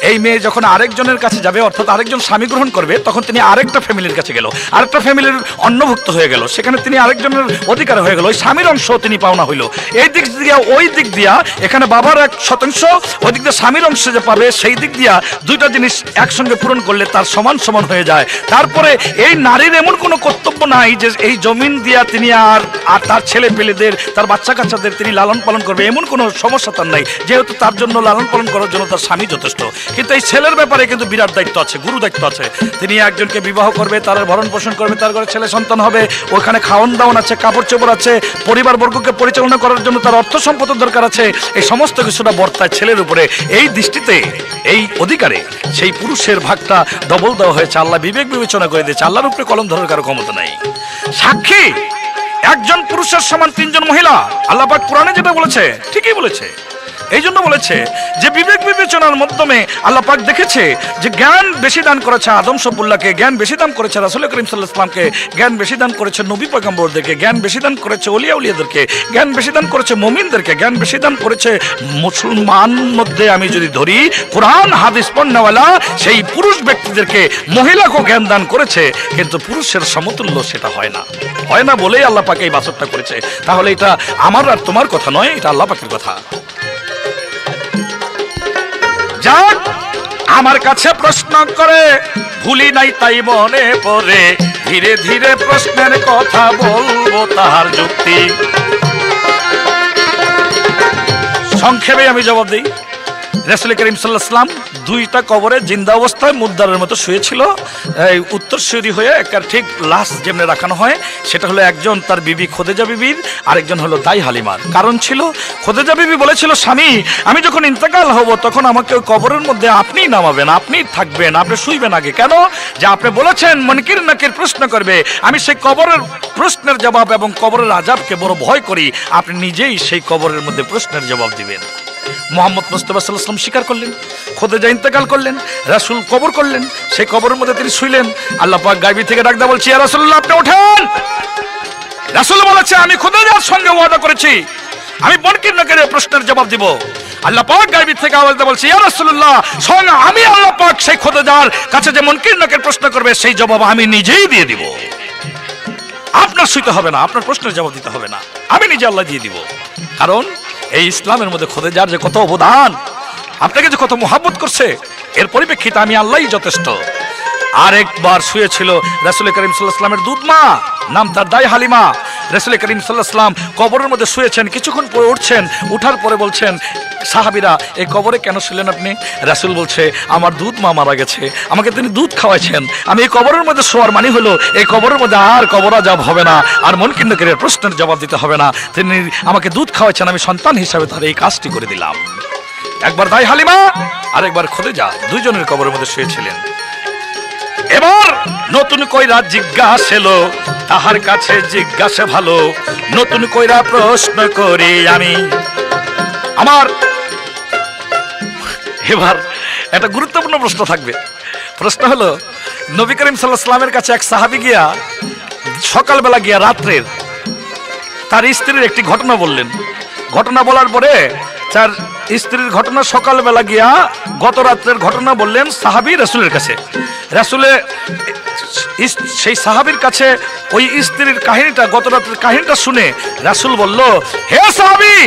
এই মেয়ে যখন আরেকজনের কাছে যাবে, অর্থাৎ আরেকজন স্বামী গ্রহণ করবে, তখন তিনি আরেকটা ফ্যামিলির কাছে গেল, আরেকটা ফ্যামিলির অন্নভুক্ত হয়ে গেল, সেখানে তিনি আরেকজনের অধিকার হয়ে গেল, ওই স্বামীর অংশ তিনি পাওনা হইল। এই দিক দিয়া ওই দিক দিয়া এখানে বাবার 1%, ওই দিক দিয়ে স্বামীর অংশ যে পাবে, সেই দিক দিয়া দুইটা জিনিস একসঙ্গে পূরণ করলে তার সমান সমান হয়ে যায়। তারপরে এই নারীর এমন কোনো কর্তব্য নাই যে এই জমিন দিয়া তিনি আর তার ছেলে পেলেদের, তার বাচ্চা কাচ্চাদের তিনি লালন পালন করবে, এমন কোনো সমস্যা তার নাই, যেহেতু তার জন্য লালন পালন করার জন্য তার স্বামী যথেষ্ট। কিন্তু এই ছেলের ব্যাপারে কিন্তু বিরাট দায়িত্ব আছে, গুরু দায়িত্ব আছে। তিনি একজনকে বিবাহ করবে, তার ভরণ পোষণ করবে, তার ঘরে ছেলে সন্তান হবে, ওখানে খাওয়ান দাওয়ান আছে, কাপড় চোপড় আছে, পরিবার বর্গকে পরিচালনা করার জন্য তার অর্থ সম্পদের দরকার আছে। এই সমস্ত কিছুটা বর্তায় ছেলের উপরে। এই দৃষ্টিতে, এই অধিকারে সেই পুরুষের ভাগটা ডবল দেওয়া হয়েছে। আল্লাহ বিবেক বিবেচনা করে দিয়েছে, আল্লাহর উপরে কলম ধরার কারো ক্ষমতা নাই। সাক্ষী একজন পুরুষের সমান 3 জন মহিলা, আল্লাহ পাক কোরআনে যেটা বলেছে ঠিকই বলেছে। এই জন্য বলেছে যে বিবেক বিবেচনার মাধ্যমে আল্লাহ পাক দেখেছে যে জ্ঞান বেশি দান করেছে আদম সবুল্লাহকে, জ্ঞান বেশি দান করেছে রাসূল করিম সাল্লাল্লাহু আলাইহি ওয়াসাল্লামকে, জ্ঞান বেশি দান করেছে নবী পয়গম্বরদেরকে, জ্ঞান বেশি দান করেছে ওলিয়া উলিয়াদেরকে, জ্ঞান বেশি দান করেছে মুমিনদেরকে, জ্ঞান বেশি দান করেছে মুসলমান মধ্যে আমি যদি ধরি কোরআন হাদিস পড়নেওয়ালা সেই পুরুষ ব্যক্তিদেরকে, মহিলাকেও জ্ঞান দান করেছে। কিন্তু পুরুষের সমতুল্য সেটা হয় না, হয় না বলেই আল্লাহ পাক এই বাছরটা করেছে। তাহলে এটা আমার আর তোমার কথা নয়, এটা আল্লাহ পাকের কথা। যাক, আমার কাছে প্রশ্ন করে ভুলি নাই তাই মনে পড়ে, ধীরে ধীরে প্রশ্নের কথা বলবো তাহার যুক্তি। সংক্ষেপে আমি জবাব দিই। রাসূল করিম সাল্লাল্লাহু আলাইহি ওয়াসাল্লাম 2টা কবরে জিন্দা অবস্থায় মুদ্দারের মতো শুয়েছিল, এই উত্তরসূরি হয়ে একার ঠিক লাশ যেমনে রাখানো হয়, সেটা হলো একজন তার বিবি খোদেজা বিবির, আরেকজন হলো দাই হালিমার। কারণ ছিল, খোদেজা বিবি বলেছিল স্বামী আমি যখন ইন্তেকাল হব তখন আমাকে ওই কবরের মধ্যে আপনিই নামাবেন, আপনিই থাকবেন, আপনি শুইবেন আগে। কেন? যে আপনি বলেছেন মুনকির নাকির প্রশ্ন করবে, আমি সেই কবরের প্রশ্নের জবাব এবং কবরের আযাবকে বড় ভয় করি, আপনি নিজেই সেই কবরের মধ্যে প্রশ্নের জবাব দিবেন। মোহাম্মদ মুস্তাফা সাল্লাল্লাহু আলাইহি ওয়াসাল্লাম স্বীকার করলেন, খোদেজা ইন্তেকাল করলেন, রাসূল কবর করলেন, সেই কবরের মধ্যে তিনি শুইলেন। আল্লাহ পাক গায়বী থেকে ডাক দেয়া বলছে, ইয়া রাসূলুল্লাহ আপনি ওঠেন। রাসূল বলেছে আমি খোদেজার সঙ্গে ওয়াদা করেছি, আমি মুনকির নাকিরের প্রশ্নের জবাব দিব। আল্লাহ পাক গায়বী থেকে আওয়াজ দিয়ে বলছে, ইয়া রাসূলুল্লাহ স্বয়ং আমি আল্লাহ পাক সেই খোদেজার কাছে যে মুনকির নাকির প্রশ্ন করবে সেই জবাব আমি নিজেই দিয়ে দিব। আপনার শুইতে হবে না, আপনার প্রশ্নের জবাব দিতে হবে না, আমি নিজে আল্লাহ দিয়ে দিব। কারণ এই ইসলামের মধ্যে খোদেজার যে কত অবদান, আপনাকে যে কত মোহাব্বত করছে, এর পরিপ্রেক্ষিতে আমি আল্লাহই যথেষ্ট। আরেকবার শুয়েছিল রাসূল করিম সাল্লাল্লাহু আলাইহি ওয়াসাল্লামের দুধ মা, নাম তার দাই হালিমা। রাসূল করিম সাল্লাল্লাহু আলাইহি ওয়াসাল্লাম কবরের মধ্যে শুয়েছেন, কিছুক্ষণ পরে উঠছেন, উঠার পরে বলছেন সাহাবীরা এই কবরে কেন শুলেন আপনি? রাসূল বলছে আমার দুধ মা মারা গেছে, আমাকে তিনি দুধ খাওয়াইছেন, আমি এই কবরের মধ্যে শোয়ার মানে হলো এই কবরের মধ্যে আর কবর আযাব হবে না, আর মুনকির নাকিরের প্রশ্নের জবাব দিতে হবে না, তিনি আমাকে দুধ খাওয়াইছেন, আমি সন্তান হিসাবে তার এই কাজটি করে দিলাম। একবার দাই হালিমা আর একবার খোদেজা 2 জনের কবরের মধ্যে শুয়েছিলেন। এবার নতুন কইরা জিজ্ঞাসেলো, তাহার কাছে জিজ্ঞাসা ভালো, নতুন কইরা প্রশ্ন করি আমি। আমার এবার একটা গুরুত্বপূর্ণ প্রশ্ন থাকবে। প্রশ্ন হলো, নবী করিম সাল্লাল্লাহু আলাইহি ওয়াসাল্লামের কাছে এক সাহাবী গিয়া সকালবেলা গিয়া রাত্রের তার স্ত্রীর একটি ঘটনা বললেন। ঘটনা বলার পরে তার স্ত্রীর ঘটনা সকালবেলা গিয়া গত রাত্রের ঘটনা বললেন সাহাবী রাসূলের কাছে। রাসূলে সেই সাহাবীর কাছে ওই স্ত্রীর কাহিনীটা, গত রাত্রের কাহিনীটা শুনে রাসূল বলল, হে সাহাবী,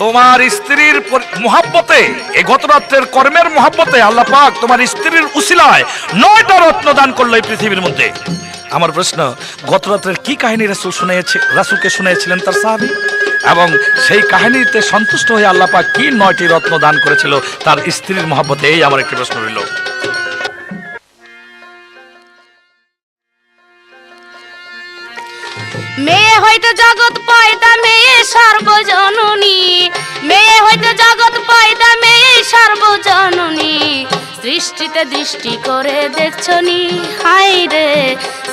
তোমার স্ত্রীর মুহাব্বতে, এই গত রাত্রের কর্মের মুহাব্বতে আল্লাহ পাক তোমার স্ত্রীর উসিলায় 9টা রত্ন দান করলো এই পৃথিবীর মধ্যে। আমার প্রশ্ন, গত রাত্রের কি কাহিনী রাসূলকে শুনিয়েছিলেন তার সাহাবী, এবং সেই কাহিনীতে সন্তুষ্ট হয়ে আল্লাহ পাক কি 9টি রত্ন দান করেছিল তার স্ত্রীর মুহাব্বতে? এই আমার একটি প্রশ্ন রইল। মেয়ে হইতে জগৎ পয়দা, মেয়ে সর্বজননী, মেয়ে হইতে জগৎ পয়দা, মেয়ে সর্বজননী। সৃষ্টিতে দৃষ্টি করে দেখছনি, হায় রে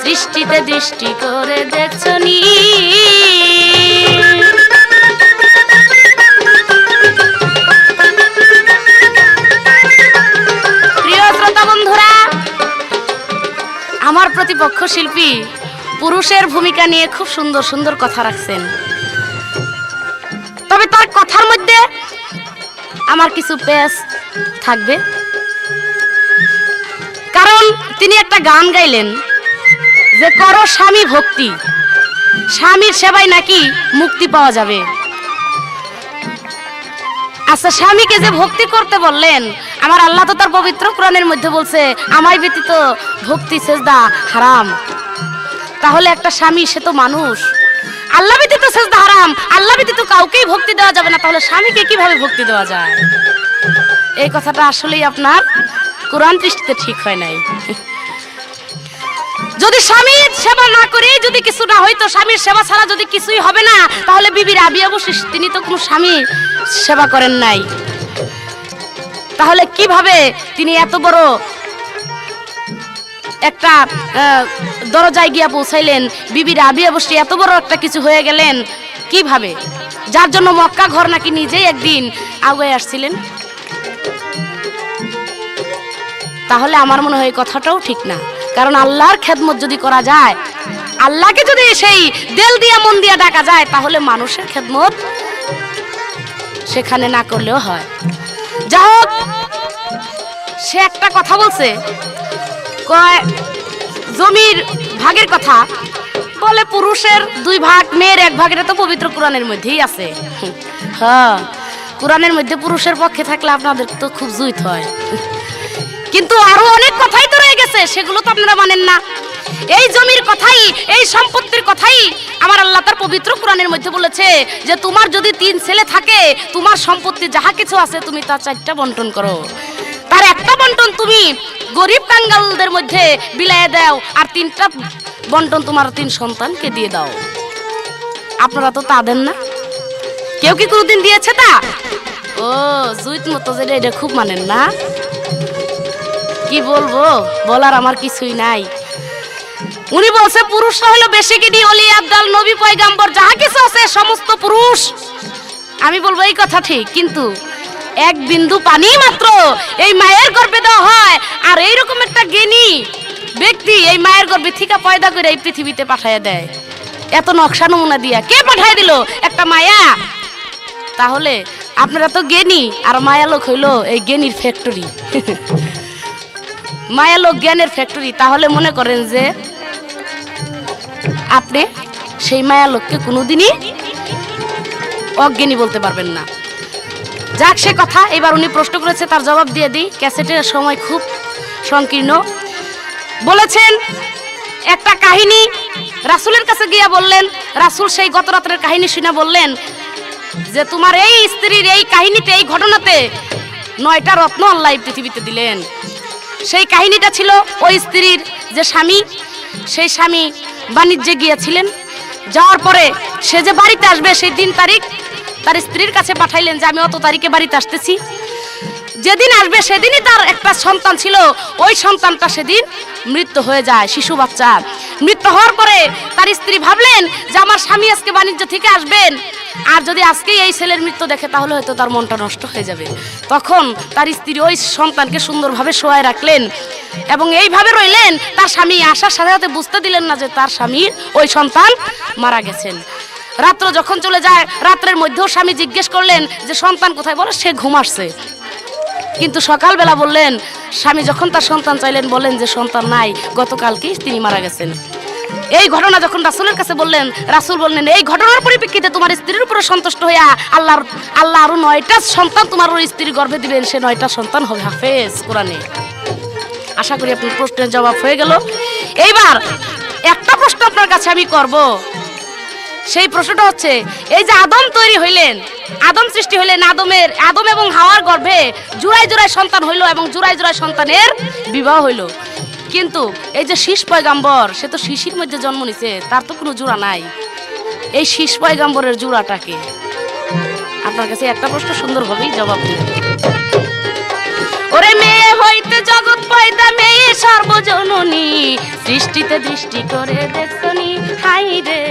সৃষ্টিতে দৃষ্টি করে দেখছনি। প্রিয় শ্রোতা বন্ধুরা, আমার প্রতিপক্ষ শিল্পী পুরুষের ভূমিকা নিয়ে খুব সুন্দর সুন্দর কথা রাখছেন। তবে তার কথার মধ্যে আমার কিছু পেশ থাকবে, কারণ তিনি একটা গান গাইলেন যে করো স্বামী ভক্তি, স্বামীর সেবায় নাকি মুক্তি পাওয়া যাবে। আচ্ছা, স্বামীকে যে ভক্তি করতে বললেন, আমার আল্লাহ তো তার পবিত্র কোরআনের মধ্যে বলছে আমায় ব্যতীত ভক্তি সেজদা হারাম। তাহলে একটা স্বামী, সে তো মানুষ, আল্লাহ ব্যতীত সেজদা হারাম, আল্লাহ ব্যতীত কাউকেই ভক্তি দেওয়া যাবে না, তাহলে স্বামীকে কিভাবে ভক্তি দেওয়া যায়? এই কথাটা আসলেই আপনার কোরআন দৃষ্টিতে ঠিক হয় নাই। যদি স্বামীর সেবা না করে যদি কিছু না হইতো, স্বামীর সেবা ছাড়া যদি কিছুই হবে না, তাহলে বিবি রাবিয়া বসির তিনি তো কোনো স্বামীর সেবা করেন নাই, তাহলে কিভাবে তিনি এত বড় একটা দরজায় গিয়া পৌঁছাইলেন? বিবি রাবিয়া বসি এত বড় একটা কিছু হয়ে গেলেন কিভাবে? যার জন্য মক্কা ঘর নাকি নিজেই একদিন আগে আসছিলেন। তাহলে আমার মনে হয় কথাটাও ঠিক না, কারণ আল্লাহর খেদমত যদি করা যায়, আল্লাহকে যদি সেই দিল দিয়া মন দিয়া ডাকা যায়, তাহলে মানুষের খেদমত সেখানে না করলেও হয়। যাই হোক, সে একটা কথা বলছে, কয় জমির ভাগের কথা, বলে পুরুষের 2 ভাগ, মেয়ের 1 ভাগ। এটা তো পবিত্র কোরআনের মধ্যেই আছে। হ্যাঁ, কোরআনের মধ্যে পুরুষের পক্ষে থাকলে আপনাদের তো খুব জুইত হয়, কিন্তু আরো অনেক কথাই তো রয়ে গেছে, সেগুলো তো আপনারা মানেন না। এই জমির কথাই, এই সম্পত্তির কথাই আমার আল্লাহ তার পবিত্র কোরআনের মধ্যে বলেছে যে তোমার যদি 3 ছেলে থাকে, তোমার সম্পত্তি যাহা কিছু আছে তুমি তা 4টা বন্টন করো, তার একটা বন্টন তুমি গরিব কাঙ্গালদের মধ্যে বিলায়ে দাও, আর 3টা বন্টন তোমার 3 সন্তানকে দিয়ে দাও। আপনারা তো তা দেন না, কেউ কি কোনোদিন দিয়েছে তা? ও জুইত মতো যেটা, এটা খুব মানেন না। কি বলবো, বলার আমার কিছুই নাই। উনি বলছে পুরুষরা হলো বেশি গিনি, অলি আব্দাল, নবী পয়গাম্বর যাহা কিছু আছে সমস্ত পুরুষ। আমি বলবো এই কথা ঠিক, কিন্তু 1 বিন্দু পানি মাত্র এই মায়ের গর্ভে দেওয়া হয়, আর এইরকম একটা জ্ঞানী ব্যক্তি এই মায়ের গর্ভে থেকে পয়দা করে এই পৃথিবীতে পাঠায় দেয়, এত নকশা নমুনা দিয়া কে পাঠায় দিল? একটা মায়া। তাহলে আপনারা তো জ্ঞানী, আর মায়া লোক হইলো এই জ্ঞানীর ফ্যাক্টরি। মায়া লোক জ্ঞানের ফ্যাক্টরি। তাহলে মনে করেন যে আপনি সেই মায়া লোককে কোনোদিনই অজ্ঞানী বলতে পারবেন না। যাক, সে কথা। এবার উনি প্রশ্ন করেছে, তার জবাব দিয়ে দিই, ক্যাসেটের সময় খুব সংকীর্ণ। বলেছেন একটা কাহিনী রাসূলের কাছে গিয়া বললেন, রাসূল সেই গত রাতের কাহিনী শুনে বললেন যে তোমার এই স্ত্রীর এই কাহিনীতে, এই ঘটনাতে 9টা রত্ন আল্লাহ পৃথিবীতে দিলেন। সেই কাহিনীটা ছিল ওই স্ত্রীর যে স্বামী, সেই স্বামী বাণিজ্যে গিয়েছিলেন, যাওয়ার পরে সে যে বাড়িতে আসবে সেই 3 তারিখ তার স্ত্রীর কাছে পাঠাইলেন যে আমি অত তারিখে বাড়িতে আসতেছি। যেদিন আসবে সেদিনই তার একটা সন্তান ছিল, ওই সন্তানটা সেদিন মৃত্যু হয়ে যায়, শিশু বাচ্চা। মৃত্যু হওয়ার পরে তার স্ত্রী ভাবলেন যে আমার স্বামী আজকে বাণিজ্য থেকে আসবেন, আর যদি আজকেই এই ছেলের মৃত্যু দেখে তাহলে হয়তো তার মনটা নষ্ট হয়ে যাবে। তখন তার স্ত্রী ওই সন্তানকে সুন্দরভাবে শোয়ায় রাখলেন এবং এইভাবে রইলেন। তার স্বামী আসার সাথে সাথে বুঝতে দিলেন না যে তার স্বামীর ওই সন্তান মারা গেছেন। রাত্র যখন চলে যায়, রাত্রের মধ্যেও স্বামী জিজ্ঞেস করলেন যে সন্তান কোথায়, বলে সে ঘুম আসছে। কিন্তু সকালবেলা বললেন, স্বামী যখন তার সন্তান চাইলেন বললেন যে সন্তান নাই, গতকালকেই তিনি মারা গেছেন। এই ঘটনা যখন রাসূলের কাছে বললেন, রাসূল বললেন এই ঘটনার পরিপ্রেক্ষিতে তোমার স্ত্রীর উপরে সন্তুষ্ট হইয়া আল্লাহ আরো 9টা সন্তান তোমার ওই স্ত্রীর গর্ভে দিবেন, সে 9টা সন্তান হবে হাফেজ কোরআনে। আশা করি আপনার প্রশ্নের জবাব হয়ে গেল। এইবার একটা প্রশ্ন আপনার কাছে আমি করব, সেই প্রশ্নটা হচ্ছে এই যে আদম তৈরি হইলেন, আদম সৃষ্টি হইলেন, আদম এবং হাওয়ার গর্ভে জোড়ায় জোড়ায় সন্তান হইল এবং জোড়ায় জোড়ায় সন্তানের বিবাহ হইল। কিন্তু এই যে শীষ পয়গাম্বর, সে তো শিশির মধ্যে জন্ম নিছে, তার তো কোনো জোড়া নাই। এই শীষ পয়গাম্বরের জোড়াটাকে আপনার কাছে একটা প্রশ্ন সুন্দরভাবেই জবাব দিবেন। ওরে মেয়ে হইতে জগৎ পয়দা, মেয়ে সর্বজননী, সৃষ্টিতে দৃষ্টি করে দেখনি হাই রে